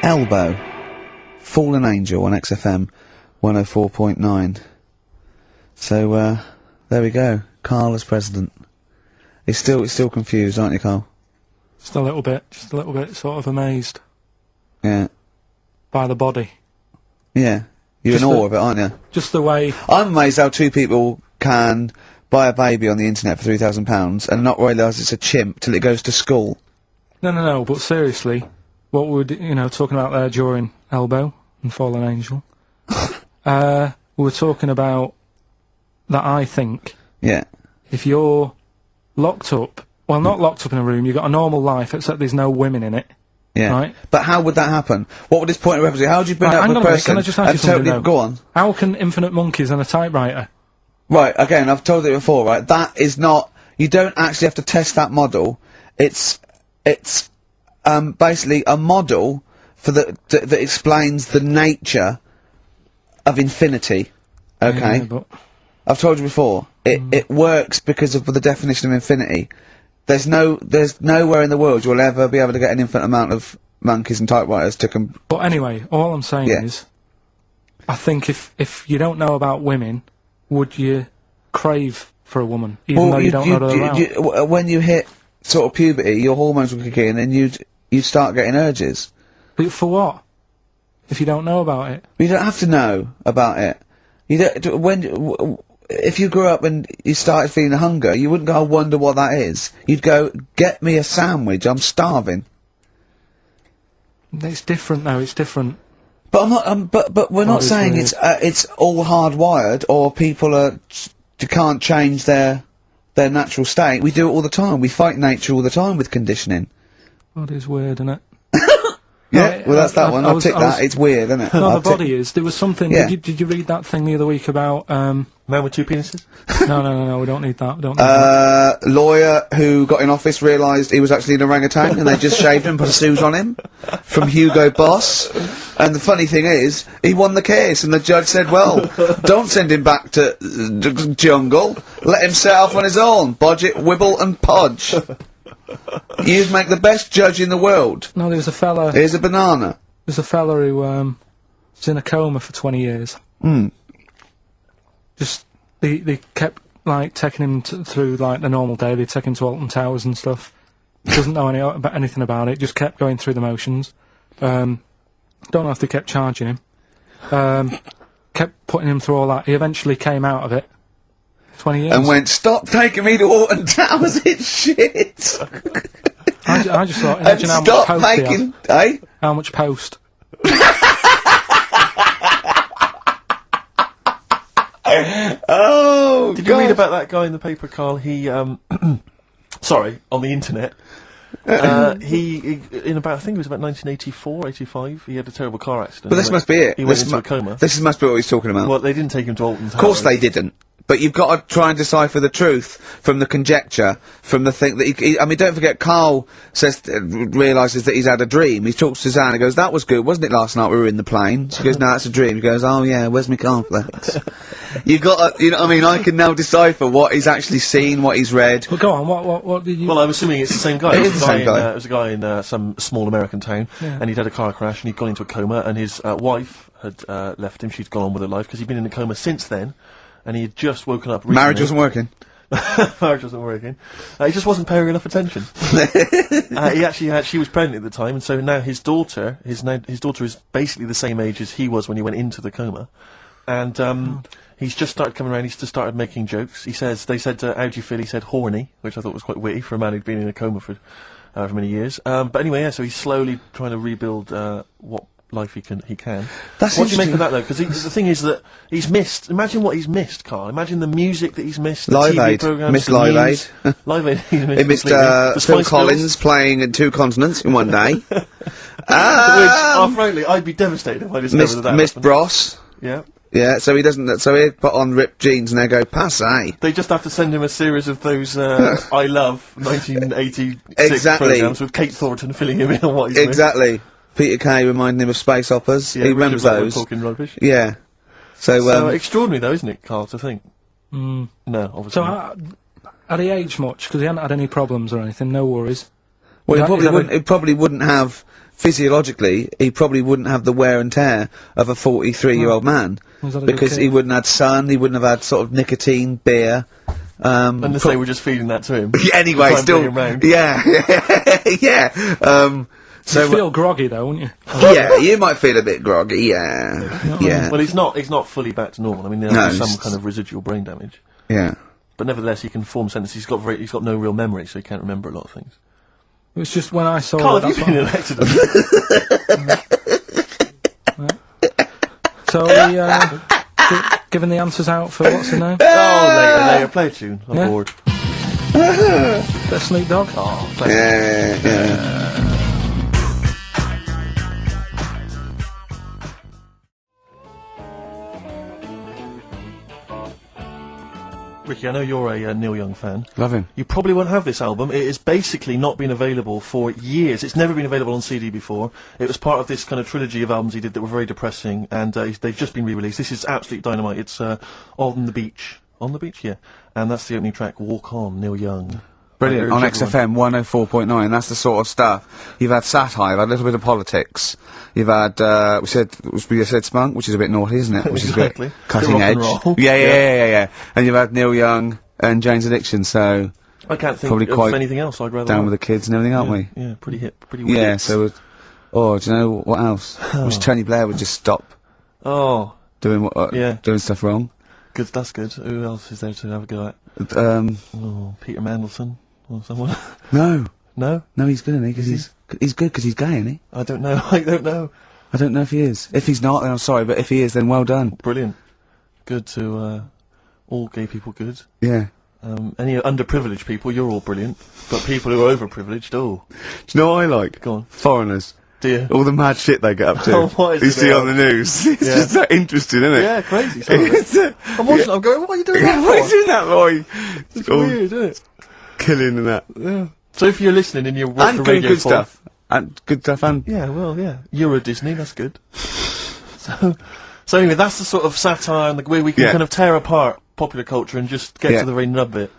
Elbow. Fallen Angel on XFM 104.9. So, there we go. Karl as president. He's still confused, aren't you, Karl? Just a little bit sort of amazed. Yeah. By the body. Yeah. You're in awe of it, aren't you? Just the way... I'm amazed how two people can buy a baby on the internet for £3,000 and not realise it's a chimp till it goes to school. No, but seriously, what would, talking about there during Elbow and Fallen Angel, we were talking about that I think... Yeah. If you're locked up, well, not locked up in a room, you've got a normal life, except there's no women in it. Yeah. Right? But how would that happen? What would this point of reference be? How would you bring up a person can I just ask you something, totally... Go on. How can infinite monkeys and a typewriter... Right, again, I've told it before, right? That is not... You don't actually have to test that model. It's basically a model for that explains the nature of infinity. Okay? Yeah, but... I've told you before. It works because of the definition of infinity. There's nowhere in the world you'll ever be able to get an infinite amount of monkeys and typewriters to But anyway, all I'm saying is, I think if you don't know about women, would you crave for a woman, even though you don't know they're around? When you hit sort of puberty, your hormones will kick in and you'd start getting urges. But for what? If you don't know about it? You don't have to know about it. You don't, if you grew up and you started feeling hunger, you wouldn't go, I wonder what that is. You'd go, get me a sandwich, I'm starving. It's different though, it's different. But I'm not, but we're not saying it's all hardwired, or people can't change their natural state. We do it all the time. We fight nature all the time with conditioning. God, it's weird, isn't it? Yeah, well, that's that one. I'll tick that. It's weird, isn't it? No, the body is. There was something. Yeah. Did you read that thing the other week about man with two penises? No. We don't need that. We don't need that. Lawyer who got in office realised he was actually an orangutan, and they just shaved him and put a suit on him from Hugo Boss. And the funny thing is, he won the case, and the judge said, "Well, don't send him back to the jungle. Let him set off on his own. Budget, wibble, and podge." You'd make the best judge in the world. No, there was a fella... Here's a banana. There's a fella who, was in a coma for 20 years. Just, they kept, like, taking him through, like, the normal day. They'd take him to Alton Towers and stuff. Doesn't know anything about it, just kept going through the motions. Don't know if they kept charging him. Kept putting him through all that. He eventually came out of it. 20 years. And went, stop taking me to Alton Towers, it's shit! I just thought, imagine how much post he had. How much post? Oh, Did you read about that guy in the paper, Karl? He, sorry, on the internet. He in about, I think it was about 1984, 85, he had a terrible car accident. But this must be it. He went into a coma. This must be what he's talking about. Well, they didn't take him to Alton Towers. Of course they didn't. But you've got to try and decipher the truth from the conjecture, from the thing that I mean, don't forget, Karl says, realises that he's had a dream. He talks to Suzanne and goes, that was good, wasn't it, last night we were in the plane? She goes, no, that's a dream. He goes, oh yeah, where's my cornflakes? You got to, you know what I mean, I can now decipher what he's actually seen, what he's read. Well, go on, what did you... Well, I'm assuming it's the same guy. It is the same guy. It was a guy in some small American town, and he'd had a car crash, and he'd gone into a coma, and his wife had left him. She'd gone on with her life, because he'd been in a coma since then. And he had just woken up recently. Marriage wasn't working. Marriage wasn't working. He just wasn't paying enough attention. She was pregnant at the time, and so now his daughter is basically the same age as he was when he went into the coma. And he's just started coming around, he's just started making jokes. They said, how do you feel? He said, horny, which I thought was quite witty for a man who'd been in a coma for many years. But anyway, yeah, so he's slowly trying to rebuild what life he can. That's what do you make of that though? Because the thing is that he's missed. Imagine what he's missed, Karl. Imagine the music that he's missed. The Live TV Aid. programs, Missed the Live news. Aid. Live Aid. He missed Phil Collins playing in 2 continents in one day. Which, frankly, I'd be devastated if I discovered that. Missed Bros. Yeah. Yeah, so he doesn't. So he'd put on ripped jeans and they go passe. They just have to send him a series of those I Love 1986 Exactly. programs with Kate Thornton filling him in on what he's Exactly. Peter Kay reminding him of space operas. Yeah, he remembers those. Talking rubbish. Yeah. So extraordinary though, isn't it, Karl, to think? No, obviously. So had he aged much? Because he hadn't had any problems or anything. No worries. Well, he probably wouldn't have physiologically, he probably wouldn't have the wear and tear of a 43-year-old man. Was that a good Because kid? he wouldn't have had sun, he wouldn't have had sort of nicotine, beer. Unless they were just feeding that to him. Anyway, to try and still, bring him round. yeah. You feel groggy though, wouldn't you? Yeah, you might feel a bit groggy, yeah. Well, he's not fully back to normal. I mean, there's some kind of residual brain damage. Yeah. But nevertheless, he can form sentences. He's got no real memory, so he can't remember a lot of things. It was just when I saw Carl, it. have you been in an accident? So are we giving the answers out for what's the name? Later, play a tune. I'm Yeah. bored. Bit of Snoop Dogg. Oh, play Yeah. Ricky, I know you're a Neil Young fan. Love him. You probably won't have this album. It has basically not been available for years. It's never been available on CD before. It was part of this kind of trilogy of albums he did that were very depressing, and they've just been re-released. This is absolute dynamite. It's On the Beach. On the Beach, yeah. And that's the opening track, Walk On, Neil Young. Brilliant. I On urge everyone- XFM 104.9, that's the sort of stuff. You've had satire, you've had a little bit of politics. You've had, we said spunk, which is a bit naughty, isn't it? Which Exactly. is a bit cutting Bit rock edge. and roll. Yeah. And you've had Neil Young and Jane's Addiction, so I can't think Probably of quite anything else I'd rather down like. with the kids and everything, aren't we? Yeah, pretty hip, pretty weird. Yeah, so, do you know what else? Wish Tony Blair would just stop Oh, doing Yeah. doing stuff wrong. good, that's good. Who else is there to have a go at? Oh, Peter Mandelson or someone? No, No? he's good, isn't he? Because he's good because he's gay, isn't he? I don't know, I don't know. I don't know if he is. If he's not, then I'm sorry, but if he is, then well done. Brilliant. Good to, all gay people good. Yeah. Any underprivileged people, you're all brilliant. But people who are overprivileged, oh, Do you know what I like? go on. Foreigners. Dear. All the mad shit they get up to. Oh, what is you it see they on the news. It's Yeah. just that interesting, isn't it? Yeah, crazy. Some of it. It's, I'm watching it, I'm going, what are you doing that what is for? in that boy? It's weird, isn't it? Killing and that. Yeah. So if you're listening and you're And watching good, Radio good 4, stuff. And good stuff and... Yeah, well, yeah. Euro Disney, that's good. So anyway, that's the sort of satire and the way we can Yeah. kind of tear apart popular culture and just get Yeah. to the very nub bit.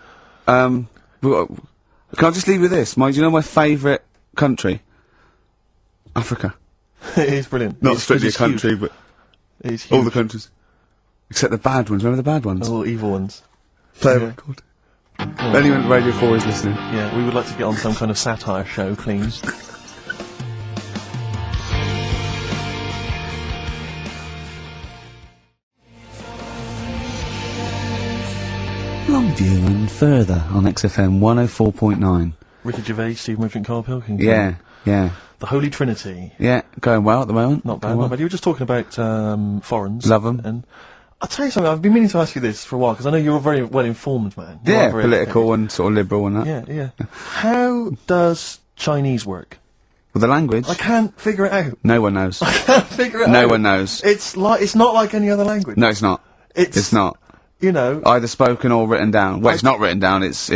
Can I just leave with this? Do you know my favourite country? Africa. It is brilliant. Not It's- strictly a it's huge. country, but It's huge. all the countries. Except the bad ones. Remember the bad ones? All evil ones. Play a yeah. record. Anyone at Radio 4 is listening. Yeah, we would like to get on some kind of satire show, please. Longview and further on XFM 104.9. Ricky Gervais, Steve Merchant, Karl Pilkington. Yeah. The Holy Trinity. Yeah, going well at the moment. Not bad, Going not well. bad. You were just talking about foreigners. Love 'em. And I'll tell you something, I've been meaning to ask you this for a while, because I know you're a very well-informed man. You Yeah, are very political and sort of liberal and that. educated. Yeah. How does Chinese work? With the language, I can't figure it out. no one knows. I can't figure it out. No one knows. It's not like any other language. No, it's not. It's not. You know, Either spoken or written down. Well, it's not written down, it's...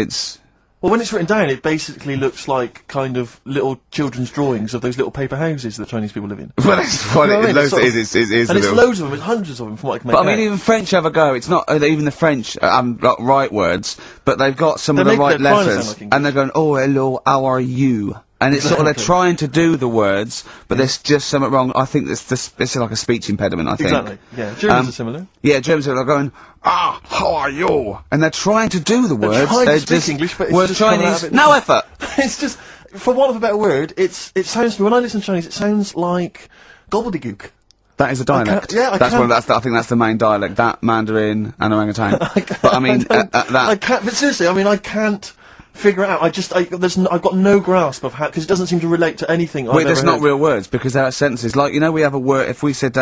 well, when it's written down, it basically looks like kind of little children's drawings of those little paper houses that Chinese people live in. Well, that's what You know what I mean? it It's sort of- is. And a it's little- loads of them, it's hundreds of them from what I can make But I mean, out. even French have a go. It's not even the French got right words, but they've got some of They the make right their trying to sound letters, like and they're going, "Oh, hello, how are you?" And it's sort of they're Exactly. trying to do the words, but there's just something wrong. I think it's like a speech impediment. I think. Exactly, yeah. Germans are similar. Yeah, Germans are going, how are you? And they're trying to do the words. trying to They're speak just English, but it's word just coming out Chinese. of it. No effort. It's just, for want of a better word, it sounds to me, when I listen to Chinese, it sounds like gobbledygook. That is a dialect. I that's can't- I think that's the main dialect. That Mandarin and orangutan. But I mean, I that. can't, but seriously, I mean, I can't figure it out. I've got no grasp of how, because it doesn't seem to relate to anything I've Wait, ever there's not heard. real words because there are sentences. Like, you know, we have a word. If we said,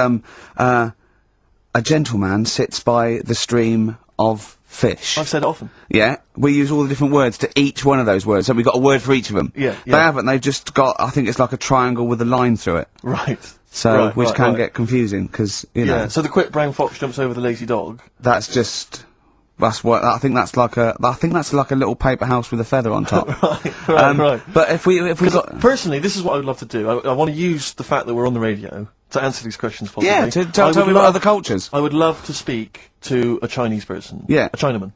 a gentleman sits by the stream of fish. I've said it often. Yeah, we use all the different words to each one of those words. So we've got a word for each of them. Yeah, They yeah. haven't. They've just got. I think it's like a triangle with a line through it. Right. So, Right, which right, can right. get confusing because you know Yeah, so the quick brown fox jumps over the lazy dog. that's just. That's what I think. That's like a. I think that's like a little paper house with a feather on top. Right. But if we got. Personally, this is what I would love to do. I want to use the fact that we're on the radio to answer these questions possibly. Yeah, to I tell would me about love- other cultures. I would love to speak to a Chinese person. Yeah. A Chinaman.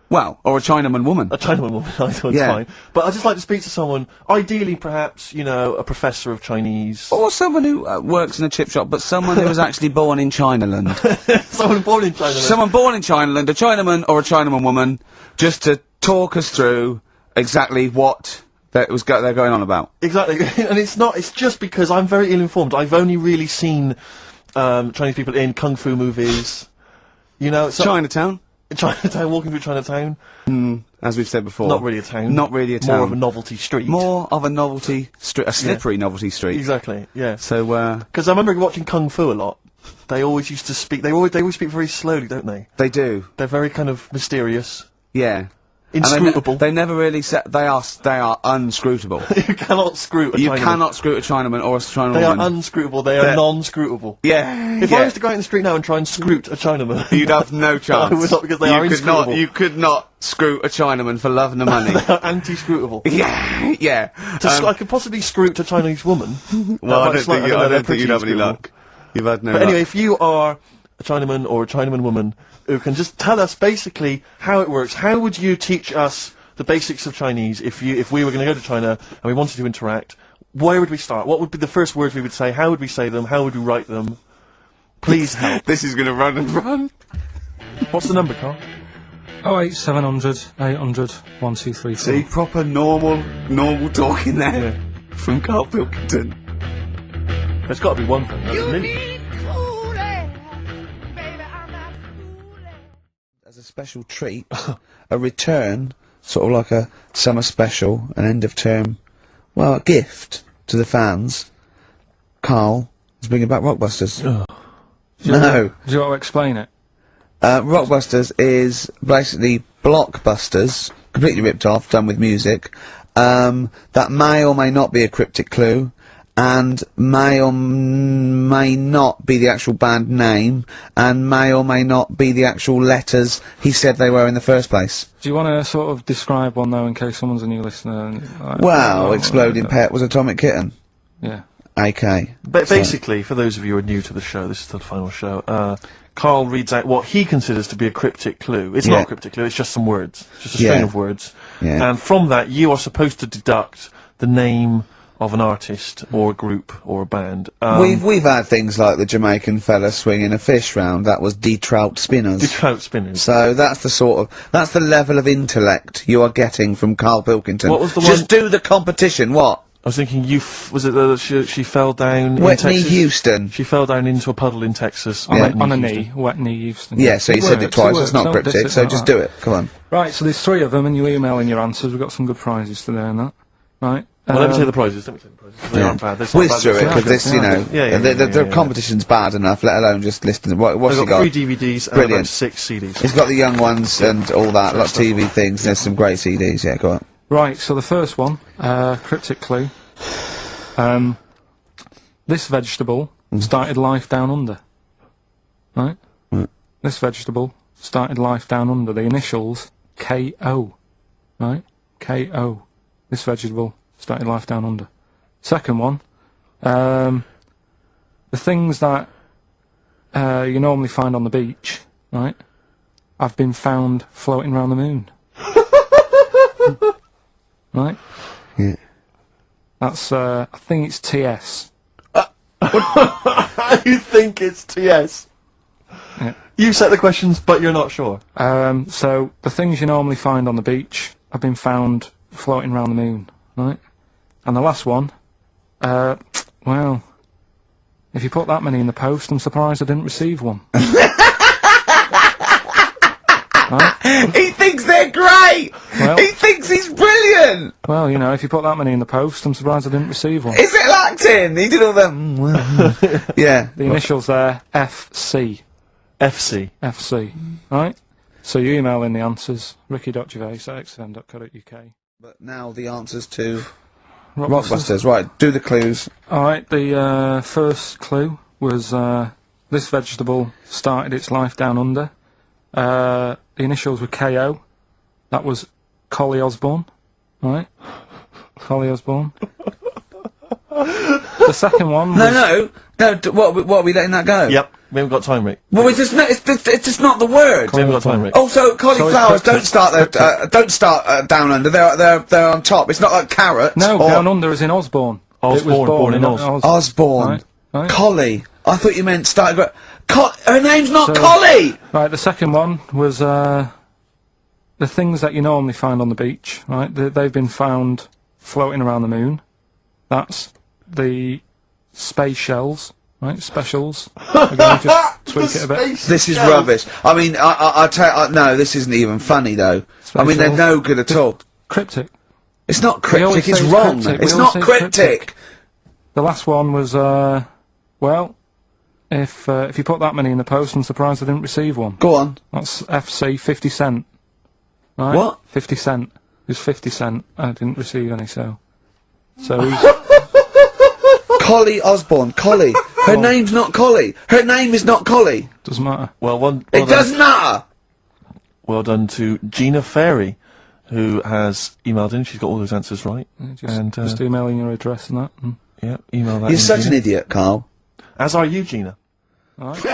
Well, or a Chinaman woman. A Chinaman woman, I thought it's Yeah. fine. But I'd just like to speak to someone, ideally perhaps, you know, a professor of Chinese. Or someone who works in a chip shop, but someone who was actually born in Chinaland. Someone born in China. Someone born in Chinaland, a Chinaman or a Chinaman woman, just to talk us through exactly what they're going on about. Exactly, and it's just because I'm very ill-informed. I've only really seen Chinese people in kung fu movies, you know. So Chinatown? Chinatown, walking through Chinatown. As we've said before. Not really a town. Not really a town. More of a novelty street. More of a novelty street, a slippery novelty street. Exactly, yeah. So, Because I remember watching kung fu a lot. They always used to speak, they always speak very slowly, don't they? they do. They're very kind of mysterious. Yeah. Inscrutable. And they never really they are unscrutable. You cannot screw a You Chinaman. cannot screw a Chinaman or a Chinaman They are woman. unscrutable, they are non-scrutable. Yeah. If yeah. I was to go out in the street now and try and scroot a Chinaman... You'd have no chance. I would not, because they are inscrutable. You could not screw a Chinaman for love nor money. They are anti-scrutable. Yeah, yeah. I could possibly scroot a Chinese woman. Well, I That don't might think they're you'd have any pretty luck. You've had no But luck. anyway, if you are a Chinaman or a Chinaman woman who can just tell us basically how it works, how would you teach us the basics of Chinese if we were going to go to China and we wanted to interact? Where would we start? What would be the first words we would say? How would we say them? How would we write them? Please help. This is going to run and run. What's the number, Carl? 08700 800 1234. See, proper normal talking there from Karl Pilkington. There's got to be one thing. That's me. As a special treat, a return, sort of like a summer special, an end of term, well, a gift to the fans. Carl is bringing back Rockbusters. No. Do you want to explain it? Rockbusters is basically blockbusters, completely ripped off, done with music, that may or may not be a cryptic clue, and may or may not be the actual band name, and may or may not be the actual letters he said they were in the first place. Do you want to sort of describe one, though, in case someone's a new listener? And, like, Well, Exploding Pet was Atomic Kitten. Yeah. AK. Basically, for those of you who are new to the show, this is the final show, Carl reads out what he considers to be a cryptic clue. It's not a cryptic clue, it's just some words. It's just a string of words. Yeah. And from that, you are supposed to deduct the name of an artist, or a group, or a band. We've had things like the Jamaican fella swinging a fish round. That was De-Trout Spinners. De-Trout Spinners. So that's the level of intellect you are getting from Karl Pilkington. What was the Just one- do the competition, what? I was thinking, was it that she fell down in Whitney Texas? Houston. She fell down into a puddle in Texas. On, Whitney on a Houston. knee, wet knee, Houston. Yeah, so you said it twice, it's not Don't cryptic, diss it so like just that. do it, come on. Right, so there's 3 of them, and you email in your answers. We've got some good prizes today and that. Right? Well, let me say the prizes. They aren't bad. They're Whiz not bad. through it, They're because good. this, you know, the competition's bad enough, let alone just listening. What's he I've got got? 3 DVDs and Brilliant. about 6 CDs. He's got the young ones and all that, lots of TV things, there's some great CDs, yeah, go on. Right, so the first one, cryptic clue. This vegetable started life down under. Right? This vegetable started life down under. The initials KO. Right? KO. This vegetable started life down under. Second one, the things that you normally find on the beach, right, have been found floating around the moon. Right? Yeah. That's, I think it's TS. You think it's TS? Yeah. You set the questions, but you're not sure. So, the things you normally find on the beach have been found floating around the moon, right? And the last one, well, if you put that many in the post, I'm surprised I didn't receive one. Right? He thinks they're great! Well- He thinks he's brilliant! Well, you know, if you put that many in the post, I'm surprised I didn't receive one. Is it acting? He did all that. Yeah. The initials there, FC. FC. FC. Right? So you email in the answers, ricky.gervais@xfm.co.uk. But now the answers to Rockbusters. Rockbusters. Right, do the clues. Alright, the first clue was this vegetable started its life down under. The initials were KO. That was Collie Osborne. Right? Collie Osborne. The second one was... No, what are we letting that go? Yep. We haven't got time, Rick. Well, it's just not the word. We haven't got time, Rick. Also, cauliflowers don't start down under. They're on top. It's not like carrots. No, or down under is in Osborne. Osborne, It was born in Oz. Osborne. Right. Collie. I thought you meant started. Her name's not Collie. Right, the second one was the things that you normally find on the beach. Right, they've been found floating around the moon. That's the space shells. Right, specials. We're going to just tweak it a bit. This is rubbish. I mean, no, this isn't even funny though. I mean, they're no good at all. Cryptic. It's not We always cryptic. It's say wrong. cryptic. It's We not always say cryptic. The last one was well, if you put that many in the post, I'm surprised I didn't receive one. Go on. That's FC 50 cent. Right? What? 50 cent. It was 50 cent. I didn't receive any, so he's Collie Osborne. Collie. Her name's not Collie. Her name is not Collie. doesn't matter. Well, It doesn't matter. Well done to Gina Ferry, who has emailed in. She's got all those answers right. Just emailing your address and that. Yeah, email that. You're in, such Gina. an idiot, Carl. As are you, Gina. Alright.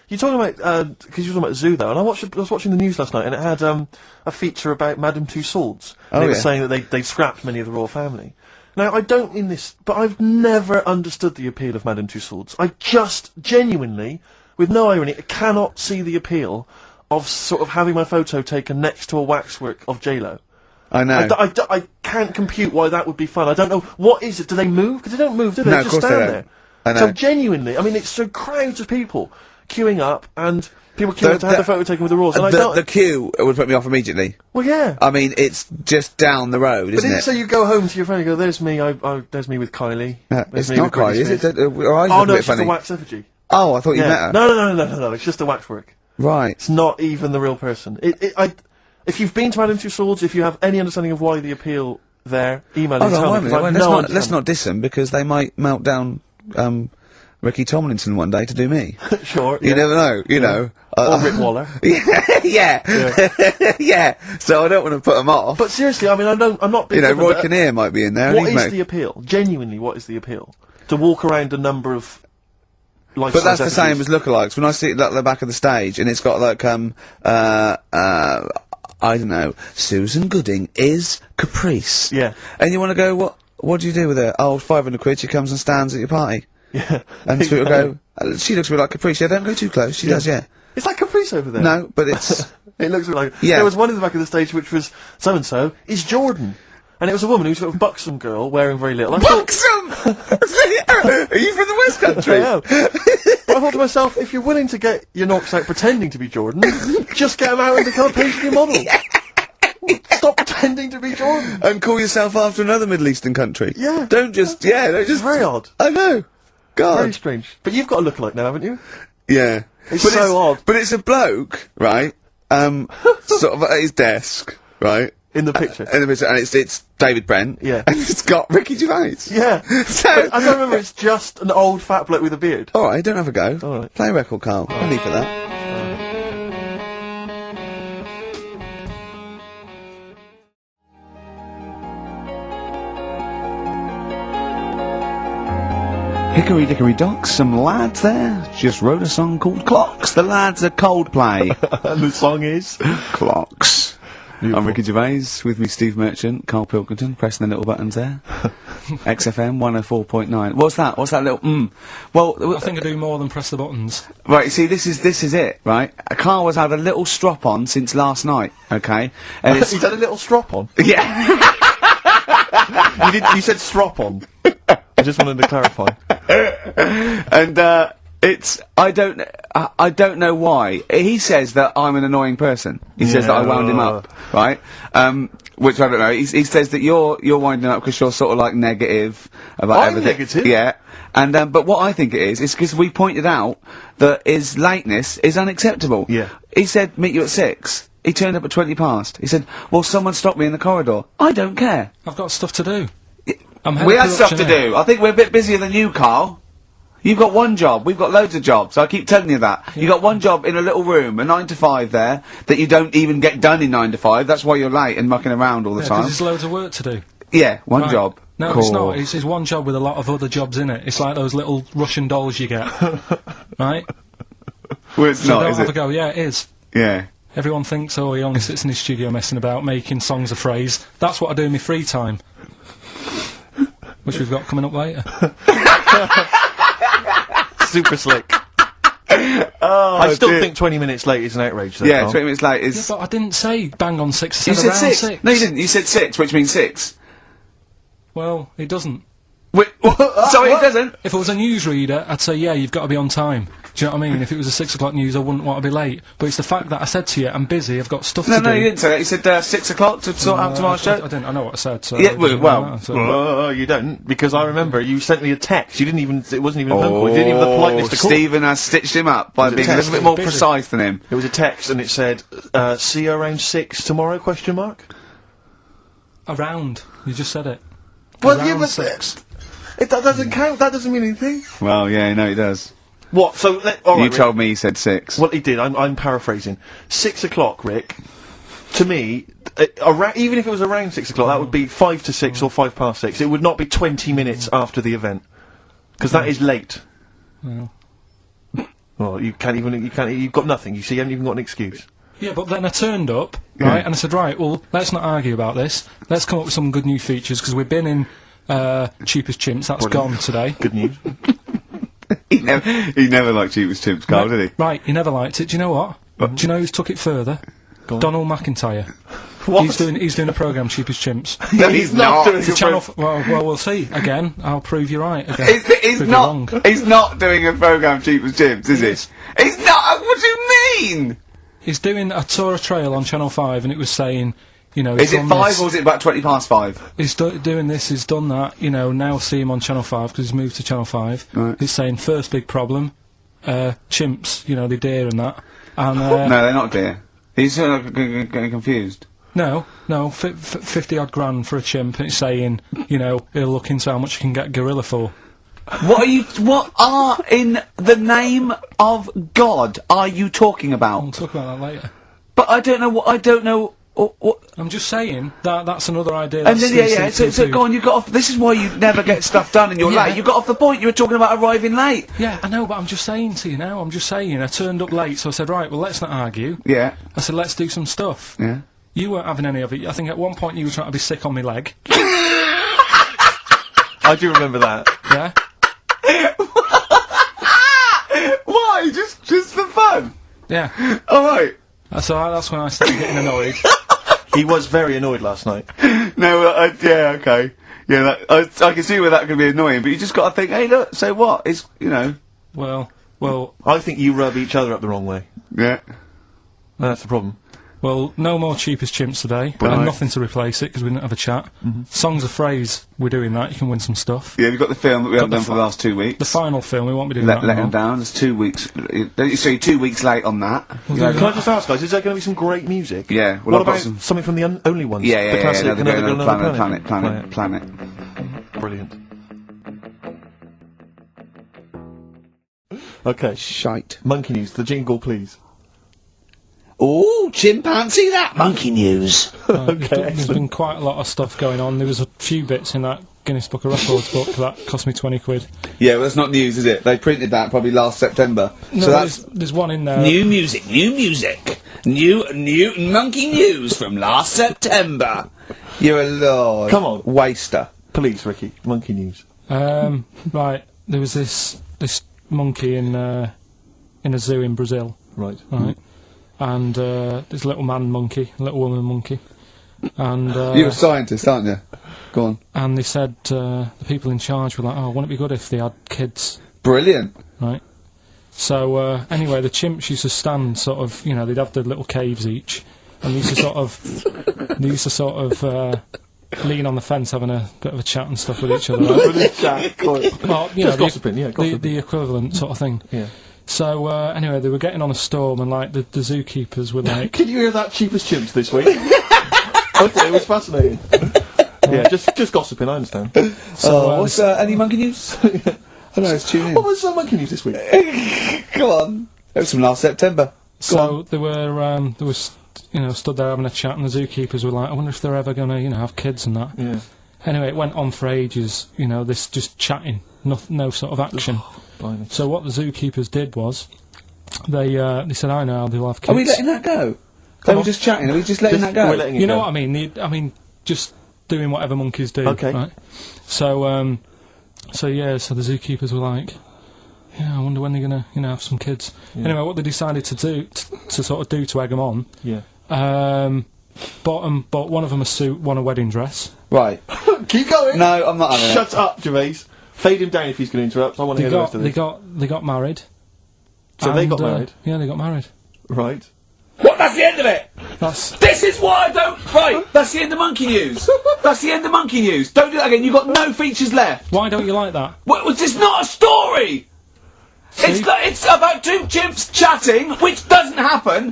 You're talking about, because you were talking about zoo though, and I was watching the news last night, and it had a feature about Madame Tussauds. And it was saying that they scrapped many of the royal family. Now, I don't mean this, but I've never understood the appeal of Madame Tussauds. I just genuinely, with no irony, cannot see the appeal of sort of having my photo taken next to a waxwork of J-Lo. I know. I can't compute why that would be fun. I don't know. What is it? Do they move? Because they don't move, do they? No, They of just course they stand don't. there. I know. So genuinely, I mean, it's so crowds of people queuing up and people queuing to have their photo taken with the royals. And I don't. The queue would put me off immediately. Well, yeah. I mean, it's just down the road, But isn't it? so you go home to your friend and go, "There's me. There's me with Kylie. There's It's me not with Britney quite, is it? Spears." Her eyes Oh look no, a bit it's just funny. a wax effigy. Oh, I thought you met Yeah. her. No. It's just a waxwork. Right. It's not even the real person. If you've been to Madame Tussauds, if you have any understanding of why the appeal there, email and Hold tell on, me. wait a 'cause minute. I've no Let's not diss them because they might melt down Ricky Tomlinson one day to do me. Sure. You never know. You know. Or Rick Waller. Yeah. So I don't want to put them off. But seriously, I mean, I'm not. You know, being Roy flippant, Kinnear might be in there. What and is the appeal? Genuinely, what is the appeal? To walk around a number of. But that's the same as lookalikes. When I see it at the back of the stage and it's got like I don't know, Susan Gooding is Caprice. Yeah. And you want to go, what do you do with her? Oh, 500 quid, she comes and stands at your party. Yeah. And people go, she looks a bit like Caprice. Yeah, don't go too close. She does, yeah. It's like Caprice over there. No, but it's... It looks like. Yeah. There was one in the back of the stage which was so and so is Jordan, and it was a woman who's got a buxom girl wearing very little. I thought, Buxom! Are you from the West Country? I am. But I thought to myself, if you're willing to get your knocks out pretending to be Jordan, just get them out and become a pastry model. Stop pretending to be Jordan. And call yourself after another Middle Eastern country. Yeah. Don't just... Yeah, don't It's just... very odd. I know. God. Very strange. But you've got a lookalike now, haven't you? Yeah. It's But so odd. But it's a bloke, right? Sort of at his desk, right? In the picture. And it's David Brent. Yeah. And it's got Ricky Gervais. Yeah. So... But I don't remember, it's just an old fat bloke with a beard. Alright, don't have a go. All right. Play a record, Carl. I'll leave for that. Hickory dickory dock, some lads there just wrote a song called Clocks. The lads are Coldplay. And the song is? Clocks. Beautiful. I'm Ricky Gervais, with me Steve Merchant, Karl Pilkington, pressing the little buttons there. XFM 104.9. What's that? What's that little Well, I think I do more than press the buttons. right, see, this is it, right? Karl has had a little strop on since last night, okay? And it's... He's had a little strop on. yeah. You said strop on. I just wanted to clarify. And, it's... I don't know why. He says that I'm an annoying person. He says that I wound him up, right? Which I don't know. He says that you're winding up because you're sort of like negative about I'm everything. negative? Yeah. And, but what I think it is because we pointed out that his lateness is unacceptable. Yeah. He said, meet you at 6. He turned up at 20 past. He said, well, someone stopped me in the corridor. I don't care. I've got stuff to do. We have stuff to do. I think we're a bit busier than you, Karl. You've got one job. We've got loads of jobs. I keep telling you that. You got one job in a little room, a 9 to 5 there, that you don't even get done in 9 to 5. That's why you're late and mucking around all the Yeah, 'cause time. there's loads of work to do. Yeah, one Right. job. No, it's not. It's one job with a lot of other jobs in it. It's like those little Russian dolls you get, right? Well, it's So not, don't is have it? a go. Yeah, it is. Yeah. Everyone thinks, oh, he only sits in his studio messing about, making songs a phrase. That's what I do in my free time. Which we've got coming up later. Super slick. I still think 20 minutes late is an outrage, though. Yeah, Carl. 20 minutes late is... Yeah, but I didn't say bang on 6, I You said said around 6. 6. No, you didn't. You said 6, which means 6. Well, it doesn't. Wait, sorry, it doesn't. If I was a newsreader, I'd say, yeah, you've got to be on time. Do you know what I mean? If it was a 6 o'clock news, I wouldn't want to be late. But it's the fact that I said to you, I'm busy, I've got stuff to do. No, you didn't say that. You said 6 o'clock to sort out tomorrow's show. I didn't. I know what I said. So Yeah, it doesn't well, matter, so- Oh, you don't, because I remember you sent me a text. You didn't even. It wasn't even a phone call. You didn't even have the politeness to call. Stephen has stitched him up by Was it being a text? little bit more Busy. precise than him. It was a text, and it said, "See you around 6 tomorrow?" Question mark. Around. You just said it. Well, Around yeah, but 6. that doesn't count. That doesn't mean anything. Well, yeah, no, he does. What? So, all right, You Rick. told me he said 6. Well, he did. I'm paraphrasing. 6 o'clock, Rick. To me, even if it was around 6 o'clock, that would be 5 to 6 or 5 past 6. It would not be 20 minutes after the event, because that is late. Well. Well, you can't even. You've got nothing. You see, you haven't even got an excuse. Yeah, but then I turned up, right, and I said, right, well, let's not argue about this. Let's come up with some good new features, because we've been in Cheapest Chimps. That's Brilliant. gone today. Good news. He never liked Cheapest Chimps, Carl, did he? Right, he never liked it. Do you know what? Do you know who's took it further? Go on. Donald McIntyre. What? He's doing a programme, Cheapest Chimps. No, he's not. doing The a channel. Well, we'll see. Again, I'll prove you right. Again. He's Prove you not. wrong. He's not doing a program Cheapest Chimps, is he? He's not. What do you mean? He's doing a tour of trail on Channel 5, and it was saying, you know, Is he's it done 5 this, or is it about 20 past 5? he's doing this, he's done that, you know, now see him on Channel 5, because he's moved to Channel 5. Right. He's saying, first big problem, chimps, you know, the deer and that. And, No, they're not dear. He's getting confused. no, 50-odd grand for a chimp, and it's saying, you know, he'll look into how much you can get gorilla for. What are in the name of God are you talking We'll about? talk about that later. But I don't know what. I'm just saying, that's another idea. And that's then, yeah, so CCTV. go on, you got off, this is why you never get stuff done and you're Yeah. late. You got off the point, you were talking about arriving late. Yeah, I know, but I'm just saying to you now, I turned up late, so I said, right, well, let's not argue. Yeah, I said, let's do some stuff. yeah. You weren't having any of it. I think at one point you were trying to be sick on my leg. I do remember that. Yeah? Why? Just for fun? Yeah. Alright. So that's when I started getting annoyed. He was very annoyed last night. No, yeah, okay. Yeah, I can see where that could be annoying, but you just gotta think, hey look, so what? It's, you know. Well, I think you rub each other up the wrong way. Yeah. That's the problem. no more Cheapest Chimps today. Right. And nothing to replace it, because we didn't have a chat. Songs of Phrase, we're doing that. You can win some stuff. Yeah, we've got the film that we haven't the done for the last 2 weeks. The final film, we won't be doing Let that him anymore. down, it's 2 weeks. Don't you say 2 weeks late on that? We'll Yeah, do Can I just ask, guys, is there going to be some great music? Yeah, well, What I've got about some- something from the only ones? yeah, The classic another Another planet. Brilliant. Okay. Shite. Monkey News, the jingle, please. Ooh, chimpanzee that monkey news. There's been quite a lot of stuff going on. There was a few bits in that Guinness Book of Records book that cost me 20 quid. Yeah, well, that's not news, is it? They printed that probably last September. No, so that's there's one in there. new music. New monkey news from last September. You're a lord. Come on. Waster. Please, Ricky, Monkey News. Right, there was this monkey in a zoo in Brazil, Right. right? And this little man monkey, little woman monkey, and You're a scientist, aren't you? Go on. and they said the people in charge were like, "Oh, wouldn't it be good if they had kids?" Brilliant. Right. So anyway, the chimps used to stand sort of, you know, they'd have their little caves each, and they used to sort of lean on the fence, having a bit of a chat and stuff with each other. Right? Well, you know, Just gossiping, yeah, gossiping. the equivalent sort of thing. Yeah. So anyway, they were getting on a storm, and like the zookeepers were like, Can you hear that Cheapest Chimps this week? I thought it was fascinating. Yeah, just gossiping, I understand. so, what's any monkey news? I don't know, let's tune in. What was Monkey News this week? Come on. That was from last September. so they were, you know, stood there having a chat, and the zookeepers were like, I wonder if they're ever gonna, you know, have kids and that. Yeah. Anyway, it went on for ages, you know, this just chatting, no sort of action. Blimey. So what the zookeepers did was, they said, I know how they'll have kids. Are we letting that go? They were just chatting. Are we just letting that go? We're letting it You know go. what I mean? I mean, just doing whatever monkeys do. Okay. Right? So the zookeepers were like, yeah, I wonder when they're gonna, you know, have some kids. Yeah. Anyway, what they decided to do, to sort of do to egg them on, Yeah. bought one of them a suit, one a wedding dress. Right. Keep going! No, I'm not having it. Shut up, Gervais. Fade him down if he's going to interrupt. I want to hear the rest of this. They got married. So they got married? Yeah, they got married. Right. What? That's the end of it! That's This is why I don't... Right, that's the end of Monkey News. That's the end of Monkey News. Don't do that again. You've got no features left. why don't you like that? What, was this not a story? It's about two chimps chatting, which doesn't happen.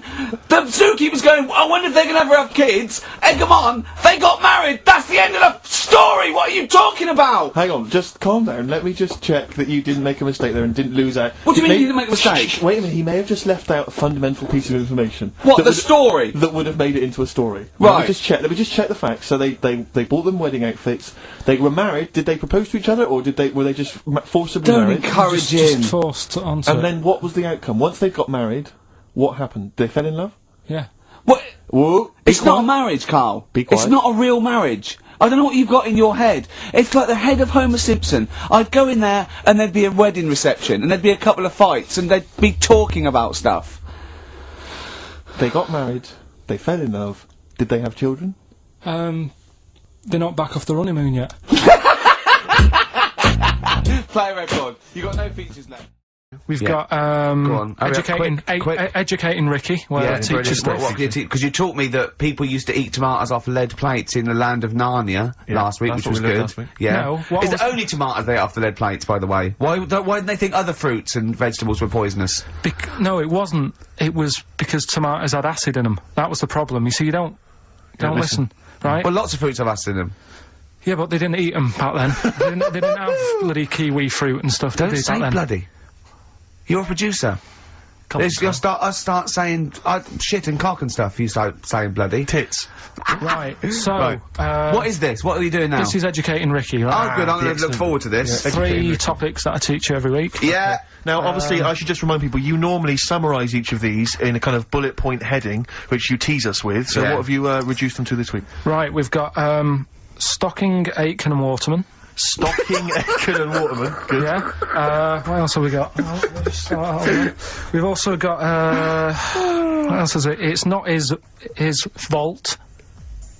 The zookeeper's going, I wonder if they're going to ever have kids. Egg them on. They got married. That's the end of the story. What are you talking about? Hang on, just calm down. Let me just check that you didn't make a mistake there and didn't lose out. What do you mean May- you didn't make a mistake? Shh, wait a minute, he may have just left out a fundamental piece of information. What, that the would- story? That would have made it into a story. Right. Let me just check the facts. So they bought them wedding outfits. They were married. Did they propose to each other, or were they just forcibly Don't married? encourage him. Just forced onto And it. then what was the outcome? Once they got married, what happened? They fell in love? Yeah. What? Whoa. It's not a marriage, Carl. Be quiet. It's not a real marriage. I don't know what you've got in your head. It's like the head of Homer Simpson. I'd go in there and there'd be a wedding reception and there'd be a couple of fights and they'd be talking about stuff. They got married. They fell in love. Did they have children? They're not back off the honeymoon yet. Play a record. You got no features left. We've Yeah. got on, hurry up, quick. educating Ricky, where teachers stuff. Because you taught me that people used to eat tomatoes off lead plates in the land of Narnia last week, that's which was what we learned good. last week. Yeah. No, what It's was- only tomatoes they ate off the lead plates, by the way. Why didn't they think other fruits and vegetables were poisonous? No, it wasn't. It was because tomatoes had acid in them. That was the problem. You see, you don't listen, right? Well, lots of fruits have acid in them. Yeah, but they didn't eat them back then. they didn't have bloody kiwi fruit and stuff. Don't did they, say back then? bloody. You're a producer. Come on, You'll start saying shit and cock and stuff. You start saying bloody. Tits. Right. So, Right. What is this? What are you doing now? this is educating Ricky, Oh, right? good. I'm going to look excellent. forward to this. Yeah. Three topics that I teach you every week. Yeah. Now, obviously, I should just remind people, you normally summarise each of these in a kind of bullet point heading, which you tease us with, so Yeah. what have you reduced them to this week? Right, we've got Stocking, Aitken and Waterman. Stocking, Aiken and Waterman. Good. Yeah. What else have we got? We've also got what else is it? It's not his vault.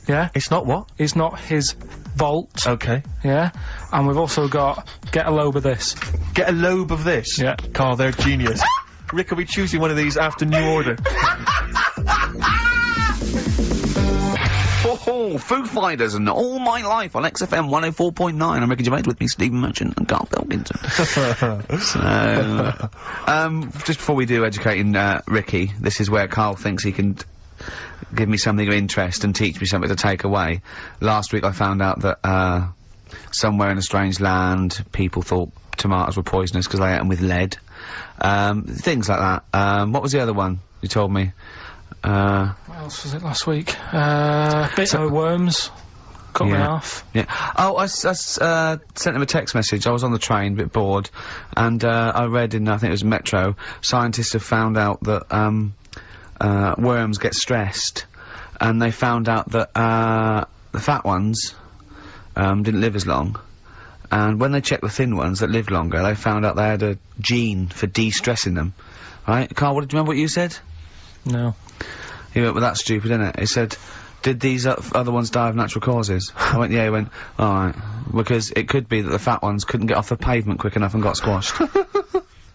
Yeah. It's not what? It's not his vault. Okay. Yeah. And we've also got get a lobe of this. Get a lobe of this. Yeah. Carl, they're genius. Rick will be choosing one of these after New Order. Oh, Foo Fighters and All My Life on XFM 104.9. I'm Ricky Gervais, with me, Stephen Merchant and Karl Pilkington. So, just before we do educating Ricky, this is where Karl thinks he can give me something of interest and teach me something to take away. Last week I found out that somewhere in a strange land people thought tomatoes were poisonous because they ate them with lead. Things like that. What was the other one you told me? What else was it last week? Bit of worms. Cut me off. Yeah. Oh, I sent him a text message. I was on the train, a bit bored, and I read in, I think it was Metro, scientists have found out that worms get stressed, and they found out that the fat ones didn't live as long. And when they checked the thin ones that lived longer, they found out they had a gene for de-stressing them. Right? Carl, do you remember what you said? No. He went, well, that's stupid, isn't it? He said, did these other ones die of natural causes? I went, yeah. He went, alright. Because it could be that the fat ones couldn't get off the pavement quick enough and got squashed.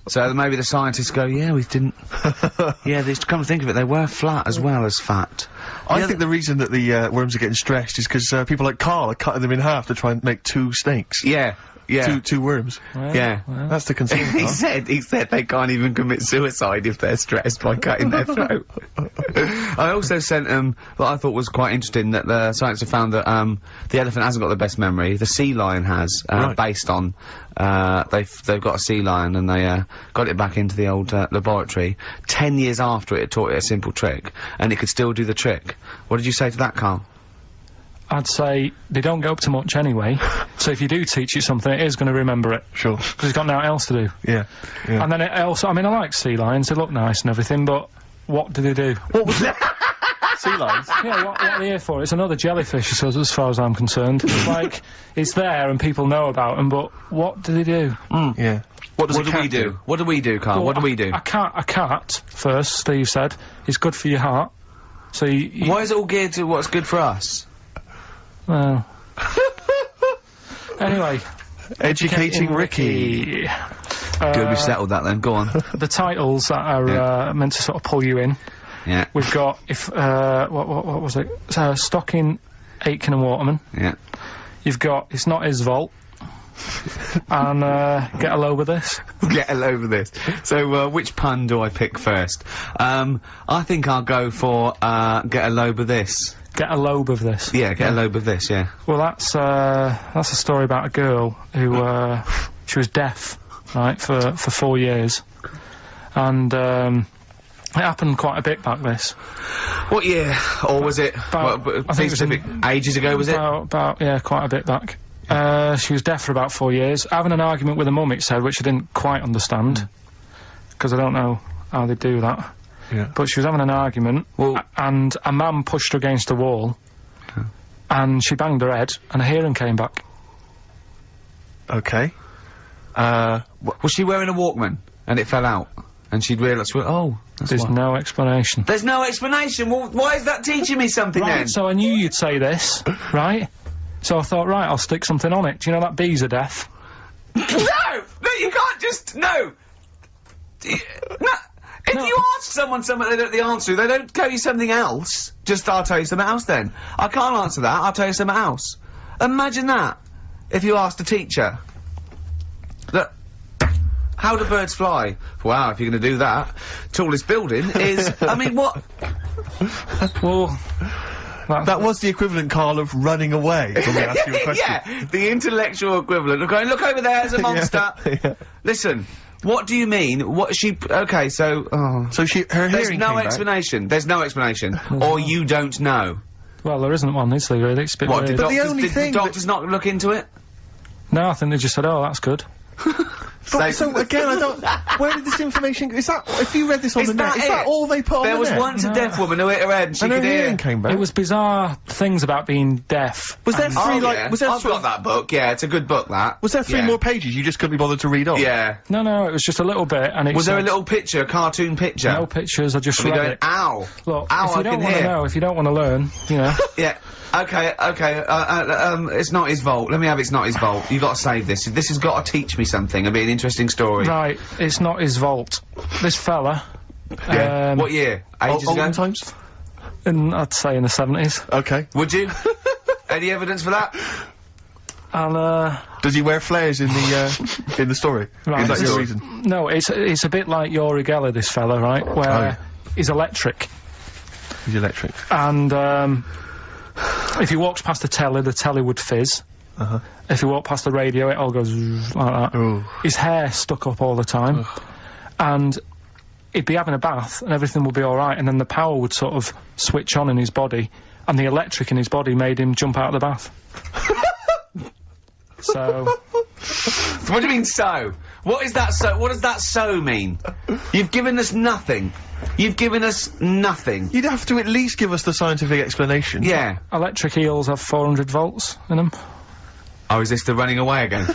So maybe the scientists go, yeah, we didn't... yeah, they come to think of it, they were flat as well as fat. I think the reason that the worms are getting stressed is because people like Carl are cutting them in half to try and make two snakes. Yeah, yeah. Two worms. Well, Yeah. well. That's the concern. He Carl. said they can't even commit suicide if they're stressed by cutting their throat. I also sent what I thought was quite interesting, that the science have found that the elephant hasn't got the best memory. The sea lion has, Right. based on they've got a sea lion and they got it back into the old laboratory. 10 years after it taught it a simple trick, and it could still do the trick. What did you say to that, Carl? I'd say they don't get up to much anyway. So if you do teach it something, it is going to remember it. Sure. Because it's got nothing else to do. Yeah. And then it also, I mean, I like sea lions, they look nice and everything, but what do they do? What was it? Sea lions? Yeah, what are they here for? It's another jellyfish, as far as I'm concerned. It's like, it's there and people know about them, but what do they do? Yeah. What do we do? What do we do, Carl? Well, what do we do? A cat, first, Steve said, is good for your heart. So Why is it all geared to what's good for us? Well... Anyway. Educating Ricky. Good, we've settled that then. Go on. The titles that are meant to sort of pull you in. Yeah. We've got what was it? Stocking, Aitken and Waterman. Yeah. You've got It's Not His Vault. And Get a Load with This. Get a load of this. So, which pun do I pick first? I think I'll go for get a load of this. Get a lobe of this. Yeah, get a load of this. Yeah. Well, that's a story about a girl who she was deaf, right, for 4 years, and it happened quite a bit back this. What year? Or was it? I think it was ages ago. Was it? About yeah, quite a bit back. She was deaf for about 4 years, having an argument with her mum, it said, which I didn't quite understand, because I don't know how they do that. Yeah. But she was having an argument, and a man pushed her against a wall, and she banged her head, and her hearing came back. Okay. Was she wearing a Walkman and it fell out, and she'd realised, oh, There's no explanation. There's no explanation. Well, why is that teaching me something then? Right, so I knew you'd say this, right? So I thought, right, I'll stick something on it. Do you know that bees are deaf? No! No, you can't just... No! If you ask someone something they don't know the answer to, they don't tell you something else. Just, I'll tell you something else then. I can't answer that, I'll tell you something else. Imagine that, if you asked a teacher. Look, how do birds fly? Wow, if you're gonna do that, tallest building is... I mean, what? Well... That was the equivalent, Carl, of running away when we asked you a question. Yeah, the intellectual equivalent of going, look over there, there's a monster. Yeah. Listen, what do you mean? What she... Okay, so... Oh. So her There's hearing no came back. explanation. There's no explanation. Or you don't know. Well, there isn't one, is there, really? It's a bit What, weird. did But the doctors, only did thing doctors not look into it? No, I think they just said, oh, that's good. But, so again, I don't... Where did this information... Is that... If you read this on Is the net, that is that it? all they put on There the was net? once a deaf woman who hit her head and she And her could hear. hearing came back. It was bizarre things about being deaf. Was there Oh, three, like... yeah. Was there I've got that book, yeah, it's a good book, that. Was there three Yeah. more pages you just couldn't be bothered to read on? Yeah. No, it was just a little bit, and it Was there a said- little picture, a cartoon picture? No pictures, I just Of me read going, it. ow! Look, Ow, if you I don't can want to hear. know, if you don't want to learn, you know. Yeah. Okay, it's not his fault. Let me have It's Not His Fault. You gotta save this. This has gotta teach me something. It'll be an interesting story. Right, It's Not His Vault. This fella, Yeah. What year? Ages ago? Olden times? I'd say in the 70s, Okay. Would you? Any evidence for that? and Does he wear flares in the story? Right, Is that this- your reason? no, it's a bit like Yori Geller, this fella, right, where he's electric, He's electric. and if he walks past the telly would fizz. If he walked past the radio, it all goes like that. Ooh. His hair stuck up all the time, and he'd be having a bath and everything would be alright, and then the power would sort of switch on in his body, and the electric in his body made him jump out of the bath. So... What do you mean so? What is that so? What does that so mean? You've given us nothing. You've given us nothing. You'd have to at least give us the scientific explanation. Yeah. Electric eels have 400 volts in them. Oh, is this the running away again?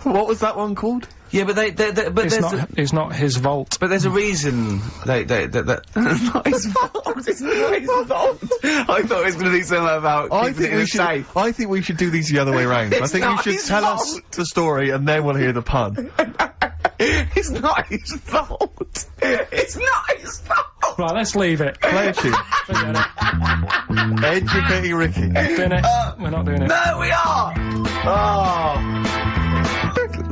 What was that one called? Yeah, but but It's not his vault. But there's a reason that not his fault. It's not his fault. I thought it was going to be something about keeping it in a safe. I think we should do these the other way round. I It's think you not should his tell us fault. the story and then we'll hear the pun. It's not his fault. It's not his fault. Right, let's leave it. Play a tune. Forget it. Educating Ricky. Doing it. We're not doing it. No, we are. Oh.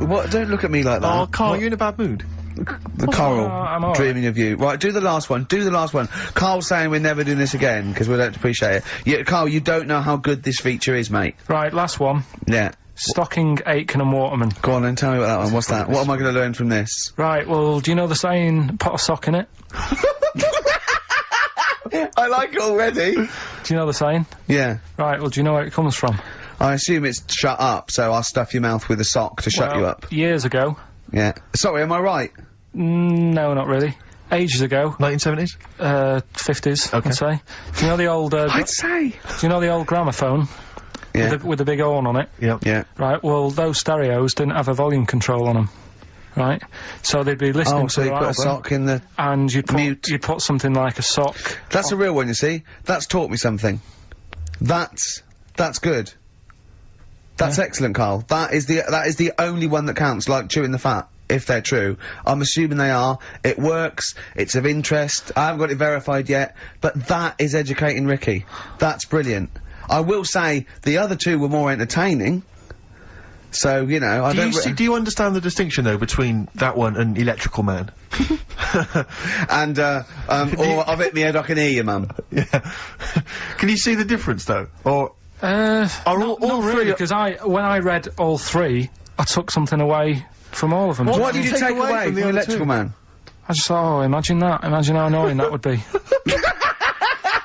What? Don't look at me like that. Oh, Carl, you're in a bad mood. The coral, I'm all right. dreaming of you. Right, do the last one. Do the last one. Carl's saying we're never doing this again because we don't appreciate it. Yeah, Carl, you don't know how good this feature is, mate. Right, last one. Yeah. Stocking, Aitken and Waterman. Go on then, tell me about that one. What's that? What am I going to learn from this? Right, well, do you know the saying, pot a sock in it? I like it already. Do you know the saying? Yeah. Right, well, do you know where it comes from? I assume it's shut up, so I'll stuff your mouth with a sock to shut you up. Years ago. Yeah. Sorry, am I right? No, not really. Ages ago. 1970s? 50s, Okay. I'd say. Do you know the old, I'd say. do you know the old gramophone? Yeah. With the big horn on it? Yeah. Yeah. Right, well, those stereos didn't have a volume control on them. Right? So they'd be listening Oh, to so you the put a album, sock in the... and you'd mute. put something like a sock. That's a real one, you see. That's taught me something. That's good. That's excellent, Carl. That is the only one that counts, like chewing the fat. If they're true. I'm assuming they are. It works. It's of interest. I haven't got it verified yet, but that is educating Ricky. That's brilliant. I will say, the other two were more entertaining. So, you know, I don't... Do you understand the distinction, though, between that one and Electrical Man? And, or I've hit me head, I can hear you, Mum. Yeah. Can you see the difference, though? Or... Are all not three... really, because when I read all three, I took something away from all of them. What did you take away from the other Electrical two? Man? I just thought, oh, imagine that. Imagine how annoying that would be.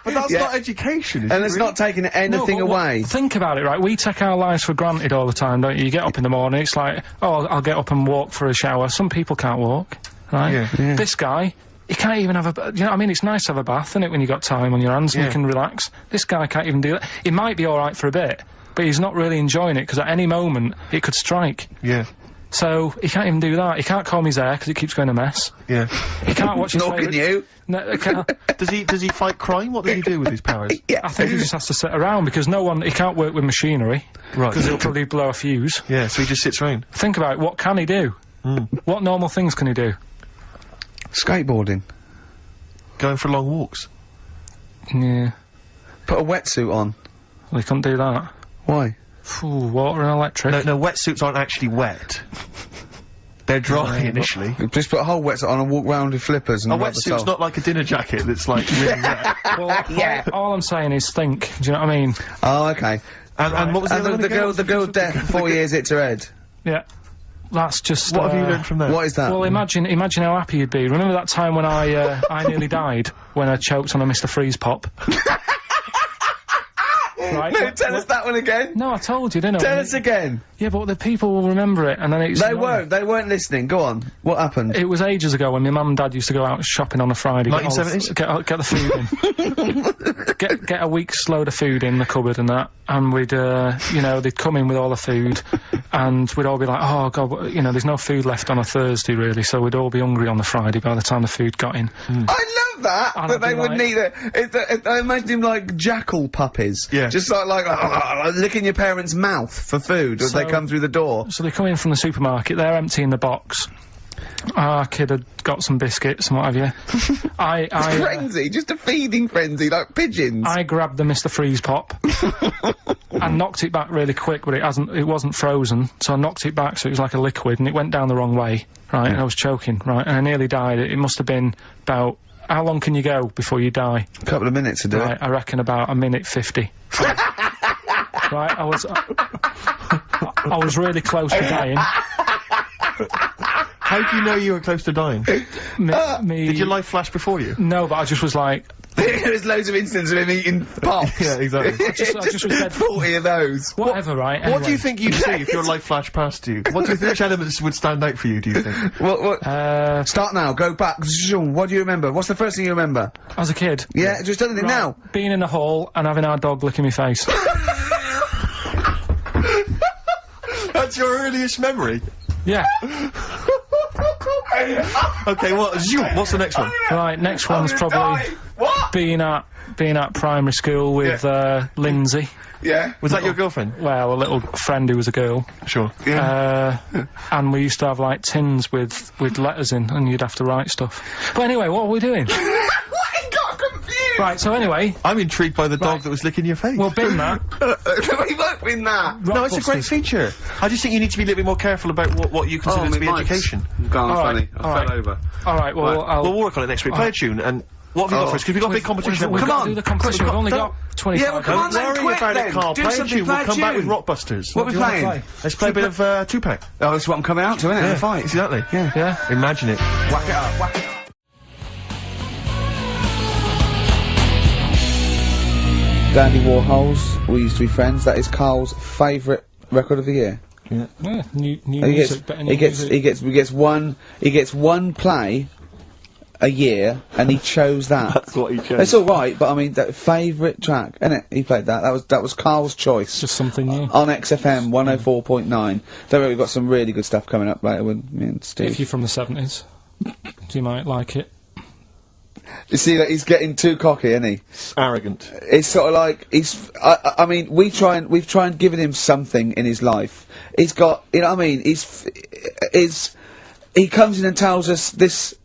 But that's Yeah. not education, is And it it's really? not taking anything No, but away. Think about it, right? We take our lives for granted all the time, don't you? You get up in the morning, it's like, oh, I'll get up and walk for a shower. Some people can't walk, right? Yeah. Yeah. This guy, he can't even have a... You know what I mean? It's nice to have a bath, isn't it, when you got time on your hands and Yeah. you can relax. This guy can't even do that. It might be alright for a bit, but he's not really enjoying it, because at any moment, it could strike. Yeah. So, he can't even do that. He can't comb his hair, because it keeps going a mess. Yeah. He can't watch his Nor can favourite- you. No, he can't. Does he fight crime? What does he do with his powers? Yeah. I think he just has to sit around, because he can't work with machinery, Right. because he'll probably blow a fuse. Yeah, so he just sits around. Think about it, what can he do? What normal things can he do? Skateboarding. Going for long walks. Yeah, Put a wetsuit on. well, he couldn't do that. Why? Phew, water and electric. No, wetsuits aren't actually wet. They're dry initially. Just put a whole wetsuit on and walk round with flippers and A rub the wetsuit's sole. not like a dinner jacket that's like really wet. Well, Yeah. all I'm saying is think, do you know what I mean? Oh, okay. And what was the And other one the again? girl, What the was girl the- deaf, 4 years hits her head. Yeah. That's just, What have you learned from that? What is that? Well, imagine how happy you'd be. Remember that time when I nearly died when I choked on a Mr. Freeze pop? Right? No, tell us that one again. No, I told you, didn't I? Tell us again. Yeah, but the people will remember it, and then it's... They annoying. weren't listening. Go on. What happened? It was ages ago when my mum and dad used to go out shopping on a Friday. 1970s? Get the food in. get a week's load of food in the cupboard and that, and we'd, you know, they'd come in with all the food, and we'd all be like, oh god, you know, there's no food left on a Thursday really, so we'd all be hungry on the Friday by the time the food got in. I love that. And That I'd they be wouldn't like- eat it. I imagine him like jackal puppies. Yeah. Just like licking your parents' mouth for food as they So- come through the door. So they come in from the supermarket, they're emptying the box. Our kid had got some biscuits and what have you. Frenzy, just a feeding frenzy, like pigeons. I grabbed the Mr. Freeze pop and knocked it back really quick, but it wasn't frozen, so I knocked it back so it was like a liquid and it went down the wrong way, right, and I was choking, right, and I nearly died. It must have been about, how long can you go before you die? A couple of minutes to do Right, it. I reckon about a minute 50. Right, I was really close to dying. How do you know you were close to dying? Did Your life flash before you? No, but I just was like, There's loads of instances of him eating pops. Yeah, exactly. I just was dead. 40 of those. whatever, right? What do anyway. you think you'd see if your life flashed past you? What do you think, which elements would stand out for you, do you think? What? Uh, Start now, go back. What do you remember? What's the first thing you remember? as a kid. Yeah, just anything now. Being in a hall and having our dog licking my face. That's your earliest memory? Yeah. Okay, what's the next one? Right, next one's probably What? being at primary school with, Lindsay. Yeah. Was that your girlfriend? Well, a little friend who was a girl. Sure. And we used to have, like, tins with letters in, and you'd have to write stuff. But anyway, what are we doing? What? He got confused. Right, so anyway, I'm intrigued by the dog Right. that was licking your face. well, bin that. We won't win that. no, it's a great Rockbusters. feature. I just think you need to be a little bit more careful about what you consider to be education. Gone All funny. right, I all fell right. over. Alright, well, I'll... We'll work on it next week. Play a tune, and what have you got for us? Because we've got a big competition. We've Come got on! to do the competition. We've only got 25 Yeah, well, come on minutes. then, Don't worry quick about then. it, Carl. Do Play a something, tune. play We'll a come back with tune. Rockbusters. What are we do you wanna playing? play? Let's play a bit of Tupac. Oh, that's what I'm coming out to, isn't it? Yeah, The fight. exactly. Yeah. Yeah? Imagine it. Whack it up, whack it up. Dandy Warhols, We Used to Be Friends. That is Carl's favourite record of the year. Yeah. Yeah, new music, better new music. He gets one play a year, and he chose that. That's what he chose. It's all right, but I mean, that favourite track, innit? He played that. That was Carl's choice. Just something new. On XFM 104.9. Don't worry, we've got some really good stuff coming up later with me and Steve. If you're from the 70s, you might like it. You see that he's getting too cocky, isn't he? Arrogant. It's sort of like I mean, we've tried giving him something in his life. He's got, you know what I mean? He comes in and tells us this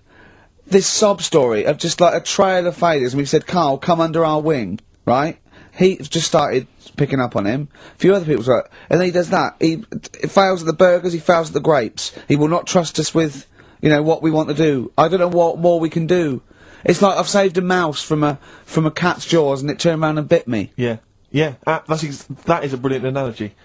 sob story of just like a trail of failures, and we've said, Carl, come under our wing, right? He just started picking up on him. A few other people's like, and then he does that. He fails at the burgers, he fails at the grapes. He will not trust us with, you know, what we want to do. I don't know what more we can do. It's like I've saved a mouse from a cat's jaws, and it turned around and bit me. Yeah. Yeah. That is a brilliant analogy.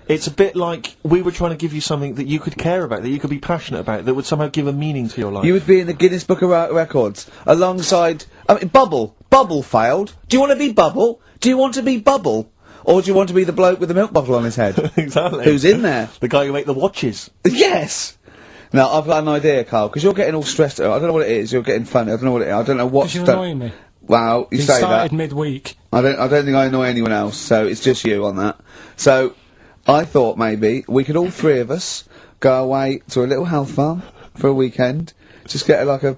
It's a bit like we were trying to give you something that you could care about, that you could be passionate about, that would somehow give a meaning to your life. You would be in the Guinness Book of Records alongside. I mean, Bubble. Bubble failed. Do you want to be Bubble? Do you want to be Bubble? Or do you want to be the bloke with the milk bottle on his head? Exactly. Who's in there? The guy who made the watches. Yes! Now, I've got an idea, Carl, because you're getting all stressed out. I don't know what it is. You're getting funny. I don't know what it is. I don't know what's... Because you're annoying me. Wow, you say that. started midweek. I don't think I annoy anyone else, so it's just you on that. So, I thought maybe we could all three of us go away to a little health farm for a weekend, just get like a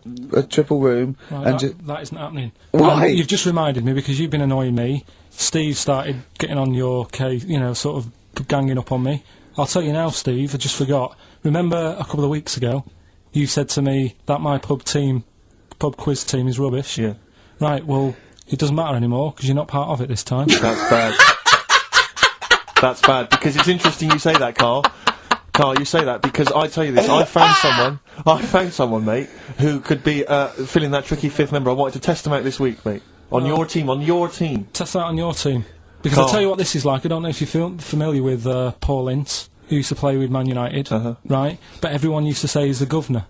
triple room, Right, and that isn't happening. Why? You've just reminded me, because you've been annoying me. Steve started getting on your case, you know, sort of ganging up on me. I'll tell you now, Steve, I just forgot. Remember a couple of weeks ago, you said to me that my pub quiz team is rubbish. Yeah. Right, well, it doesn't matter anymore, because you're not part of it this time. That's bad. That's bad, because it's interesting you say that, Carl. Carl, you say that because I tell you this, I found someone, mate, who could be filling that tricky fifth member. I wanted to test him out this week, mate. On your team. Test that on your team. Because Carl. I'll tell you what this is like. I don't know if you're familiar with Paul Ince, who used to play with Man United, right? But everyone used to say he's the governor,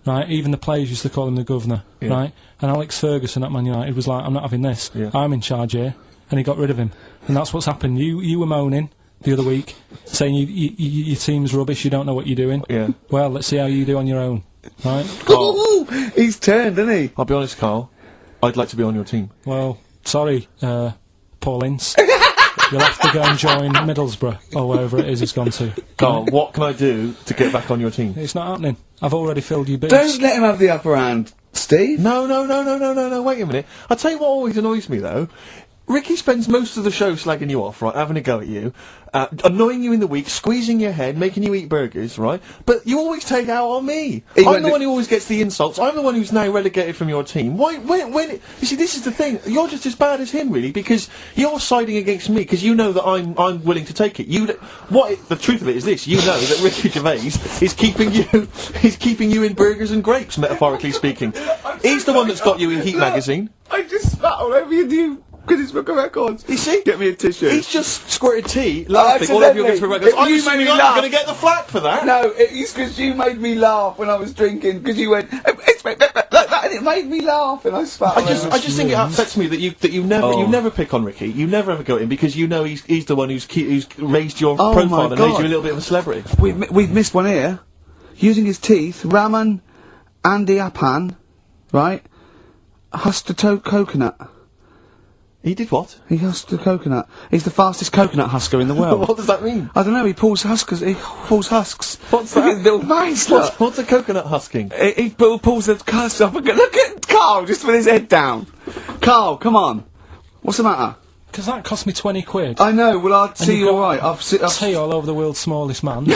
right? Even the players used to call him the governor, right? And Alex Ferguson at Man United was like, I'm not having this. Yeah. I'm in charge here. And he got rid of him. And that's what's happened. You were moaning the other week, saying your team's rubbish, you don't know what you're doing. Yeah. Well, let's see how you do on your own, right? Carl. He's turned, isn't he? I'll be honest, Carl. I'd like to be on your team. Well, sorry, Paul Ince. You'll have to go and join Middlesbrough, or wherever it is he's gone to. Carl, what can I do to get back on your team? It's not happening. I've already filled your boots. Don't let him have the upper hand, Steve. No, wait a minute. I'll tell you what always annoys me, though. Ricky spends most of the show slagging you off, right, having a go at you, annoying you in the week, squeezing your head, making you eat burgers, right? But you always take out on me. I'm the one who always gets the insults. I'm the one who's now relegated from your team. Why, when, you see, this is the thing. You're just as bad as him, really, because you're siding against me, because you know that I'm willing to take it. The truth of it is this, you know that Ricky Gervais is keeping you in burgers and grapes, metaphorically speaking. He's the one that's got you in Heat magazine. I just spat all over your new Guinness Book of Records. You see? Get me a tissue. He's just squirted tea, laughing all over your Guinness Book of Records. I'm You assuming made me I'm laugh. going to get the flak for that. No, it's because you made me laugh when I was drinking, because you went, it's like that, and it made me laugh, and I spat. I just think it upsets me that you never pick on Ricky. You never ever go at him because you know he's the one who's raised your profile and made you a little bit of a celebrity. We've missed one here. Using his teeth, Raman Andiapan, right? Husked a coconut. He did what? He husked a coconut. He's the fastest coconut husker in the world. What does that mean? I don't know. He pulls husks. What's Look at that? his little face. Look. What's a coconut husking? He pulls the husk up and look at Carl just with his head down. Carl, come on. What's the matter? Because that cost me 20 quid. I know. Well, I'll see you got all right. I've tea all over the world's smallest man.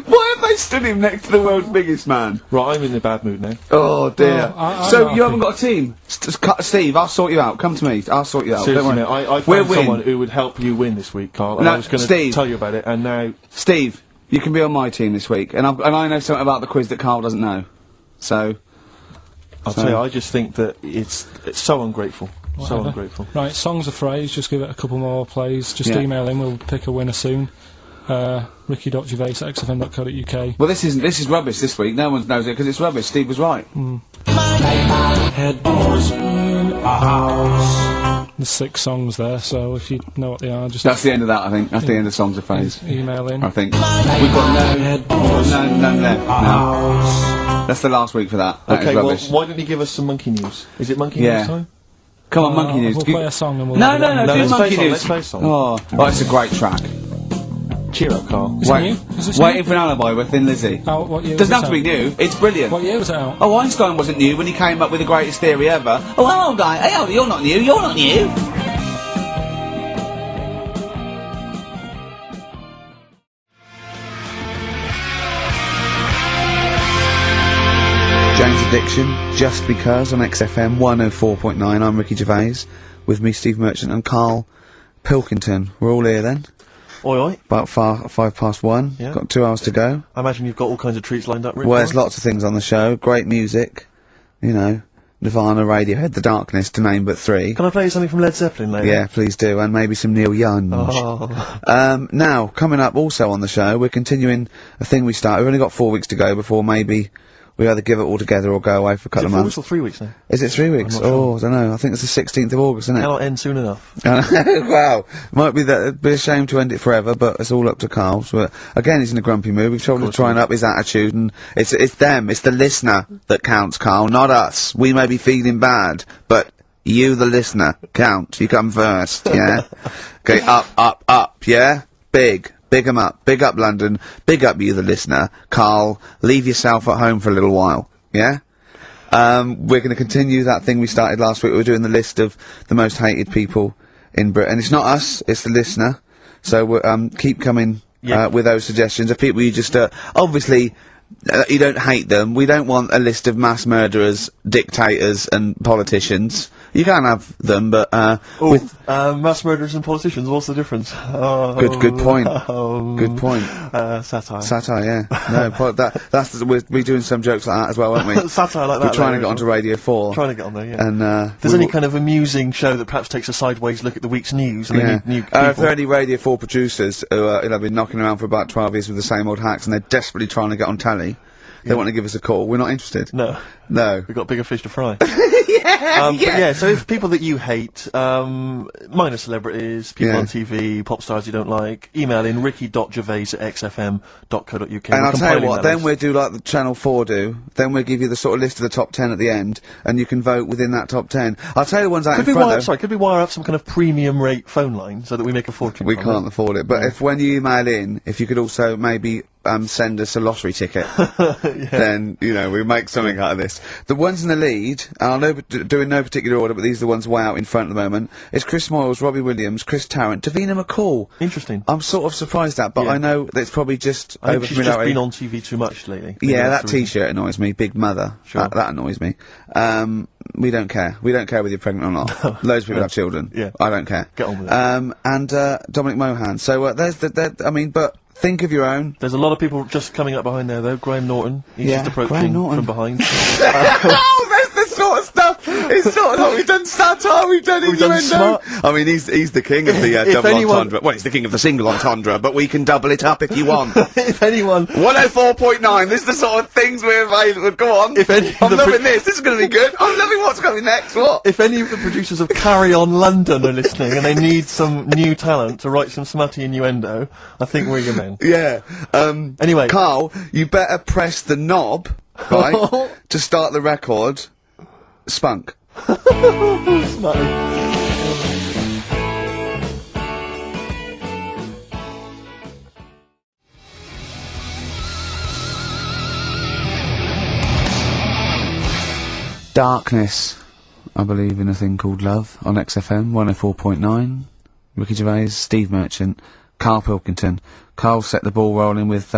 Why have they stood him next to the world's biggest man? Right, I'm in a bad mood now. Oh dear. I'm So not you haven't happy. got a team, Steve? I'll sort you out. Come to me. I'll sort you out. Seriously, Don't mate, worry. I We'll found win. someone who would help you win this week, Carl. And No, I was going to Steve. tell you about it, and now Steve, you can be on my team this week, and I know something about the quiz that Carl doesn't know. So I'll tell you, I just think that it's so ungrateful. So Whatever. ungrateful. Right, songs of phrase, just give it a couple more plays. Just Yeah. email in, we'll pick a winner soon. Ricky.gervais@xfm.co.uk. well, this is rubbish this week. No one knows it because it's rubbish. Steve was right. Head boys. There's 6 songs there, so if you know what they are, just That's the end of that, I think. That's the end of Songs of Phrase. email in. I think. We've got none left. No. That's the last week for that. That is Okay, well, rubbish. why don't you give us some monkey news? Is it monkey news time? Come on, Monkey News. We'll play a song and we'll... No, have it do let's Monkey play a News. song, let's play a song. Oh, it's a great track. Cheer up, Carl. Is it new? Is this Waiting new? for an Alibi with Thin Lizzy. Oh, what year Doesn't was have to it be out? new. It's brilliant. What year was it out? Oh, Einstein wasn't new when he came up with the greatest theory ever. Oh, hello, guy. Hey, oh, you're not new. You're not new. James Addiction, Just Because on XFM 104.9. I'm Ricky Gervais, with me, Steve Merchant, and Karl Pilkington. We're all here then. Oi, oi. About 1:05. Yeah. Got 2 hours to go. I imagine you've got all kinds of treats lined up, Rick. Well, there's lots of things on the show. Great music. You know, Nirvana, Radiohead, The Darkness, to name but 3. Can I play you something from Led Zeppelin later? Yeah, please do. And maybe some Neil Young. Oh. Now, coming up also on the show, we're continuing a thing we started. We've only got 4 weeks to go before maybe we either give it all together or go away for a couple Is of it 4 months. weeks or 3 weeks now? Is it 3 weeks? I'm not Oh, I don't know. I think it's the 16th of August, isn't it? Cannot end soon enough. Wow. Might be that, it'd be a shame to end it forever, but it's all up to Karl. So, again, he's in a grumpy mood. We've told him to try and up his attitude, and it's them, it's the listener that counts, Karl, not us. We may be feeling bad, but you, the listener, count. You come first, yeah? Okay, up, yeah? Big 'em up. Big up London. Big up you, the listener. Karl, leave yourself at home for a little while, yeah? We're going to continue that thing we started last week. We're doing the list of the most hated people in Britain. It's not us, it's the listener. So we're, keep coming with those suggestions of people you just obviously you don't hate them. We don't want a list of mass murderers, dictators, and politicians. You can have them, but with mass murderers and politicians, what's the difference? good point. Good point. Satire. Satire, yeah. No, that's we're doing some jokes like that as well, won't we? Satire like that. We're trying to later get as onto well. Radio 4. Trying to get on there, yeah. And If there's any kind of amusing show that perhaps takes a sideways look at the week's news, and yeah. they need new If people. there are any Radio 4 producers who have been knocking around for about 12 years with the same old hacks and they're desperately trying to get on telly, they want to give us a call. We're not interested. No. No. We've got bigger fish to fry. Yeah, But yeah, so if people that you hate, minor celebrities, people Yeah. on TV, pop stars you don't like, email in ricky.gervais@xfm.co.uk. And I'll tell you what, then we'll do like the Channel 4 do, then we'll give you the sort of list of the top 10 at the end, and you can vote within that top 10. I'll tell you the ones out Could in we front wire, though. sorry, could we wire up some kind of premium rate phone line so that we make a fortune We from can't afford it, but if when you email in, if you could also maybe send us a lottery ticket, then, you know, we make something out of this. The ones in the lead, and I'll do in no particular order, but these are the ones way out in front at the moment, is Chris Moyles, Robbie Williams, Chris Tarrant, Davina McCall. Interesting. I'm sort of surprised at, but Yeah. I know that it's probably just I think she's just over-familiarity. been on TV too much lately. Maybe Yeah, that's that the reason. T-shirt annoys me. Big Mother. Sure. That annoys me. We don't care. We don't care whether you're pregnant or not. Loads of people have children. Yeah. I don't care. Get on with it. And Dominic Mohan. So there's I mean, but think of your own. There's a lot of people just coming up behind there, though. Graham Norton. He's Yeah, just approaching Graham Norton. from behind. Oh, that's the sort of stuff. It's sort of like we've done satire, we've done We've done innuendo. smart. I mean, he's the king of the If double anyone- entendre. Well, he's the king of the single entendre, but we can double it up if you want. If anyone... 104.9, this is the sort of things we're available. Go on. If any of I'm the loving this. This is going to be good. I'm loving what's coming next. What? If any of the producers of Carry On London are listening and they need some new talent to write some smutty innuendo, I think we're your men. Yeah. Anyway. Karl, you better press the knob, right, to start the record. Spunk. Smutty. Darkness. I believe in a thing called love on XFM 104.9. Ricky Gervais, Steve Merchant, Karl Pilkington. Karl set the ball rolling with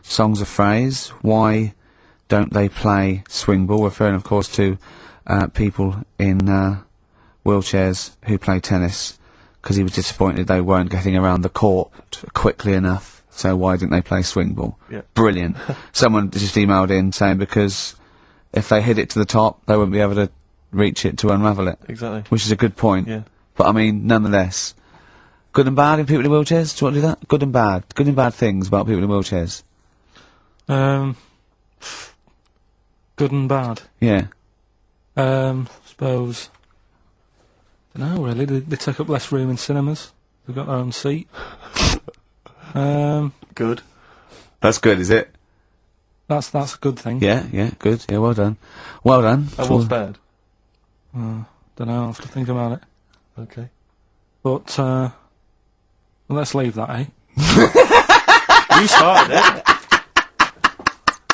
songs of phrase. Why don't they play swing ball? Referring, of course, to people in wheelchairs who play tennis, because he was disappointed they weren't getting around the court quickly enough. So why didn't they play swing ball? Yeah. Brilliant. Someone just emailed in saying because if they hit it to the top, they wouldn't be able to reach it to unravel it. Exactly. Which is a good point. Yeah. But I mean, nonetheless, good and bad in people in wheelchairs? Do you want to do that? Good and bad. Good and bad things about people in wheelchairs. Good and bad. Yeah. Suppose No, really. They take up less room in cinemas. They've got their own seat. Good. That's good, is it? That's a good thing. Yeah, good. Yeah, well done. Well done. And what's bad? Don't know. I'll have to think about it. Okay. But let's leave that, eh? You started it.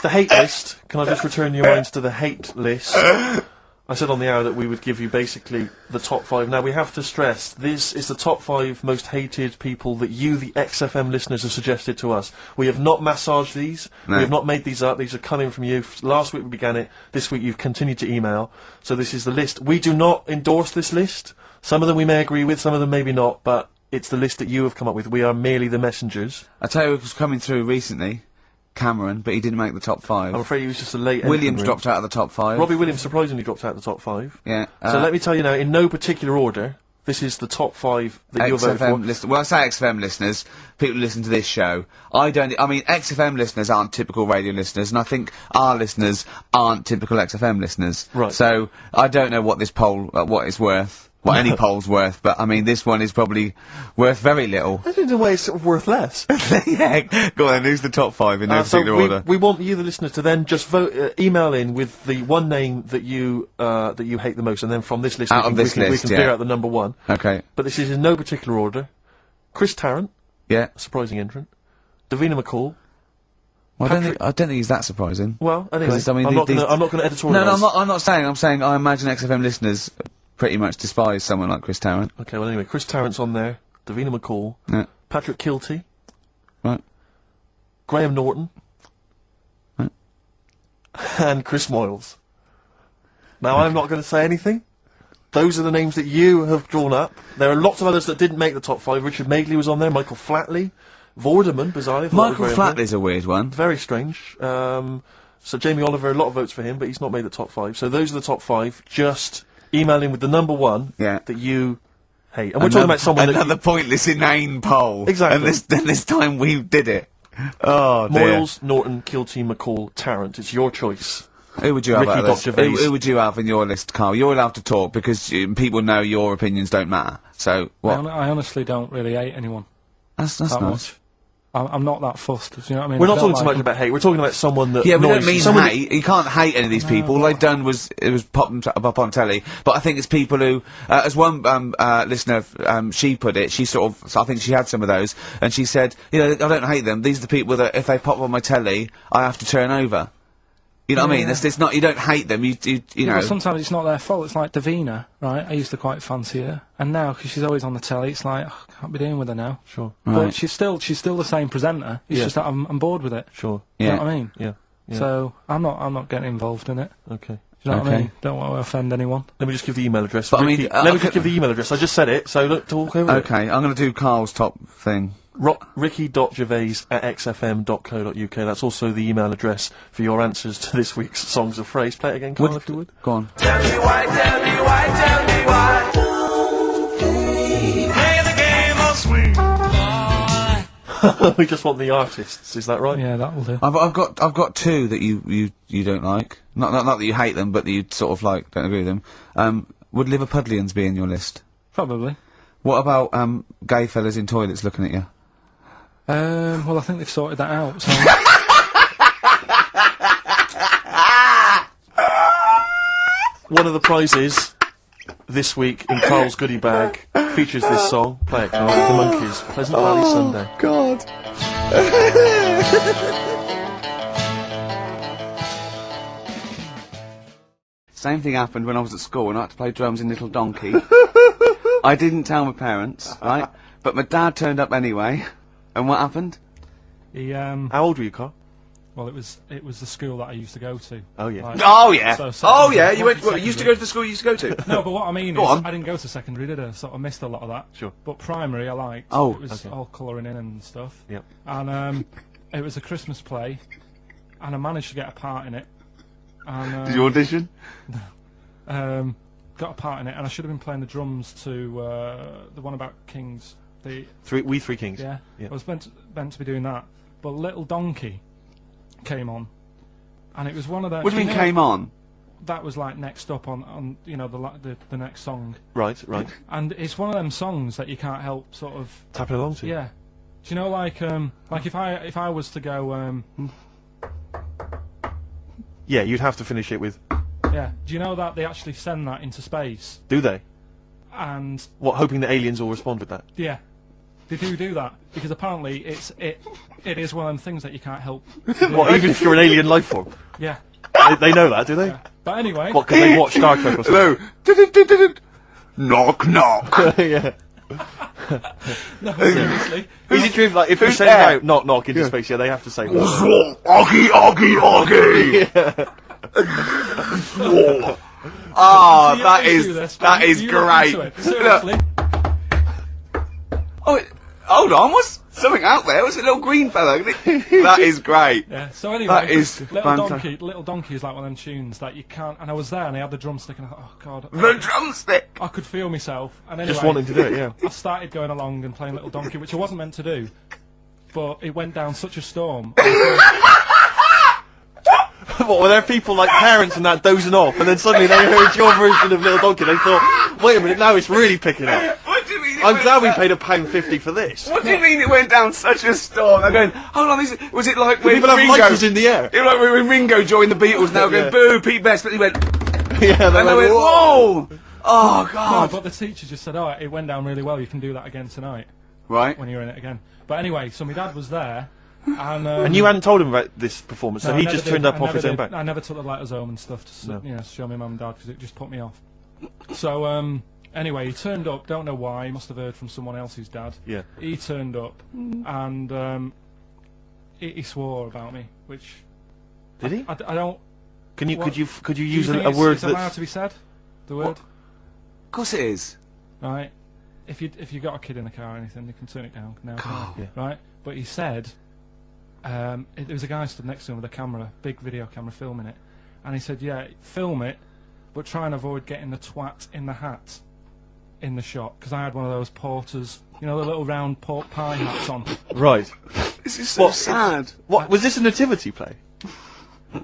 The hate list. Can I just return your minds to the hate list? I said on the hour that we would give you basically the top 5. Now, we have to stress, this is the top 5 most hated people that you, the XFM listeners, have suggested to us. We have not massaged these. No. We have not made these up. These are coming from you. Last week we began it. This week you've continued to email. So this is the list. We do not endorse this list. Some of them we may agree with, some of them maybe not, but it's the list that you have come up with. We are merely the messengers. I tell you who was coming through recently. Cameron, but he didn't make the top 5. I'm afraid he was just a late Williams entrant. dropped out of the top 5. Robbie Williams surprisingly dropped out of the top 5. Yeah. So let me tell you now, in no particular order, this is the top 5 that you're voting for. Well, I say XFM listeners, people who listen to this show. I mean, XFM listeners aren't typical radio listeners, and I think our listeners aren't typical XFM listeners. Right. So, I don't know what this poll, what it's worth. What any poll's worth, but I mean, this one is probably worth very little. I think in a way it's sort of worth less. Yeah, go on then, who's the top 5 in no particular order? We want you, the listener, to then just vote, email in with the one name that you hate the most, and then from this list we can figure out the number 1. Okay. But this is in no particular order. Chris Tarrant, Yeah. surprising entrant. Davina McCall. Well, I don't think he's that surprising. Well, anyway, 'Cause, I mean, I'm not going to editorialise. No, I'm not saying. I'm saying I imagine XFM listeners pretty much despise someone like Chris Tarrant. Okay, well anyway, Chris Tarrant's on there. Davina McCall. Yeah. Patrick Kilty. Right. Graham Norton. Right. And Chris Moyles. Now, I'm not going to say anything. Those are the names that you have drawn up. There are lots of others that didn't make the top 5. Richard Madeley was on there. Michael Flatley. Vorderman, bizarrely. I thought Michael was very Flatley's a weird one. very strange. So Jamie Oliver, a lot of votes for him, but he's not made the top 5. So those are the top 5. Just email in with the number 1 that you hate. And we're talking about someone another pointless, inane poll. Exactly. And this time we did it. Oh, dear. Moyles, Norton, Kilty, McCall, Tarrant. It's your choice. Who would you have Ricky out of this? Gervais. Who would you have in your list, Carl? You're allowed to talk because people know your opinions don't matter. So, what? I honestly don't really hate anyone. That's that nice. much. I'm not that fussed. Do you know what I mean? We're I not don't talking so like much about hate. We're talking about someone that Yeah, we don't annoys mean you. Someone hate. You can't hate any of these people. All they've done was pop them up on telly. But I think it's people who, as one listener, she put it. She sort of, I think she had some of those, and she said, you know, I don't hate them. These are the people that if they pop on my telly, I have to turn over. You know what I mean? It's not. You don't hate them. You know. Well, sometimes it's not their fault. It's like Davina, right? I used to quite fancy her, and now because she's always on the telly, it's like I can't be dealing with her now. Sure. But Right. she's still the same presenter. It's Yeah. just that I'm bored with it. Sure. Do you Yeah. know what I mean? Yeah. Yeah. So I'm not getting involved in it. Okay. Do you know what I Okay. mean? Don't want to offend anyone. Let me just give the email address. But I mean, Ricky, let me just give the email address. I just said it, so look, talk over it. Okay, I'm going to do Carl's top thing. Ricky.gervais@xfm.co.uk. That's also the email address for your answers to this week's Songs of Phrase. Play it again, Carl, if you would. Go on. Tell me why, tell me why, tell me why. Play the game of swing. We just want the artists, is that right? Yeah, that will do. I've got 2 that you don't like. Not that you hate them, but that you sort of like don't agree with them. Would Liverpudlians be in your list? Probably. What about gay fellas in toilets looking at you? Well, I think they've sorted that out. So One of the prizes this week in Carl's goodie bag features this song. Play it, Carl. The Monkees. Pleasant Valley Sunday. God. Same thing happened when I was at school and I had to play drums in Little Donkey. I didn't tell my parents, right? But my dad turned up anyway. And what happened? he How old were you, Carl? well, it was the school that I used to go to. Oh, yeah. Like, Oh yeah. So Oh yeah. secondary- You went. what, You used to go to the school you used to go to. No, but what I mean Go is, on. I didn't go to secondary, did I? So I missed a lot of that. Sure. But primary, I liked. Oh, it was okay. all colouring in and stuff. Yep. And it was a Christmas play, and I managed to get a part in it. And Did you audition? got a part in it, and I should have been playing the drums to the one about Kings. The We Three Kings. yeah, Yeah. I was meant to be doing that, but Little Donkey came on, and it was one of those. What do you mean came on? that was like next up on you know the next song, Right. and it's one of them songs that you can't help sort of Tapping along to. yeah. Do you know like if I was to go Yeah, you'd have to finish it with. yeah. Do you know that they actually send that into space Do they? and What? Hoping that aliens will respond with that. yeah. They do that because apparently it is one of them things that you can't help. What? Even if you're an alien life form. Yeah. They know that, do they? But anyway, What? Because they watch Star Trek or something. Hello. Knock knock. Yeah. no, seriously. Is it true? Like if they send there? out knock knock into space, yeah, they have to say. Oggy oggy oggy. Oh, Do you that listen to this, is man? Do you listen great. to it? Seriously. Oh, hold on, what's something out there? What's a little green fella? That is great. Yeah. So anyway, That is Little Donkey is like one of them tunes that you can't. And I was there, and I had the drumstick, and I thought, oh god, The drumstick. I could feel myself. And anyway, Just wanting to do it, yeah. I started going along and playing Little Donkey, which I wasn't meant to do, but it went down such a storm. What, were there people like parents and that dozing off, and then suddenly they heard your version of Little Donkey, they thought, wait a minute, now it's really picking up. What do you mean? I'm glad we paid £1.50 for this. What do you mean it went down such a storm? I'm going, hold on, was it like when People have Ringo... lighters in the air. It was like when Ringo joined the Beatles, now going, Yeah. boo, Pete Best, but he went... Yeah, they And they went, whoa! Oh, No, God. but the teacher just said, oh, it went down really well, you can do that again tonight, Right. when you're in it again. But anyway, so my dad was there, and... And you hadn't told him about this performance, so no, he I just never turned did. up I off his never own did. back. I never took the letters home and stuff to No. you know, show my mum and dad, because it just put me off. So, anyway, he turned up, don't know why, he must have heard from someone else's dad. Yeah. He turned up, and he swore about me, which... Did he? I don't... Could you what- use do you think a it's- word it's allowed that's... to be said? The word? Of course it is. Right. If you got a kid in the car or anything, you can turn it down now. can't you? Yeah. Right. But he said, there was a guy stood next to him with a camera, big video camera, filming it, and he said, "Yeah, film it, but try and avoid getting the twat in the hat in the shot, because I had one of those porters, you know, the little round pork pie hats on. Right. This is so What? sad. What, was this a nativity play?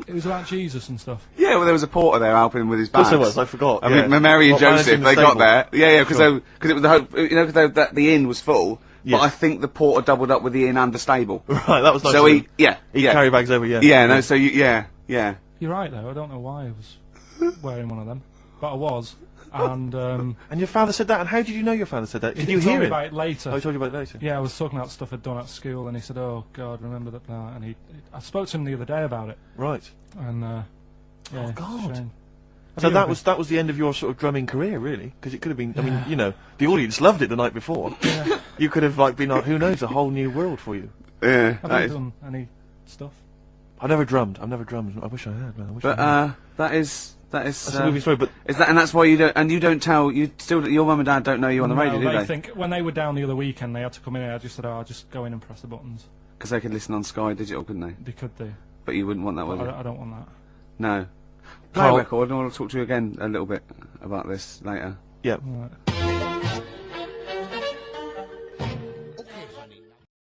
It was about Jesus and stuff. Yeah, well, there was a porter there helping him with his Of course bags. there was, I forgot. I yeah. mean, Mary and What, Joseph, managing they the got stable? there. Yeah, because Sure. it was the hope, you know, because the inn was full. Yeah. But I think the porter doubled up with the inn and the stable. Right, that was nice. So of he, him. yeah, He yeah, carry bags over, yeah. yeah, no, so you, yeah. You're right though. I don't know why I was wearing one of them, but I was. And And your father said that, and how did you know your father said that? Did you he told hear me it? about it later. Oh, he told you about it later? Yeah, I was talking about stuff I'd done at school, and he said, "Oh God, remember that?" And I spoke to him the other day about it, Right. and yeah, Oh, it's a God. shame. So Anyway, that was the end of your sort of drumming career, really? Because it could have been, I mean, you know, the audience loved it the night before. Yeah. You could have, like, been, like, who knows, a whole new world for you. Yeah, Have that you is. done any stuff? I've never drummed. I wish I had, man. I wish But I had. that is That's a movie story, but is that, and that's why you don't, and you don't tell, you still, your mum and dad don't know you on the radio, do they they? think when they were down the other weekend, they had to come in here. I just said, "Oh, I'll just go in and press the buttons." Because they could listen on Sky Digital, couldn't they? They could do. But you wouldn't want that, would But you? I don't want that. No. Play Carl- a record, and I want to talk to you again a little bit about this later. yeah. Right.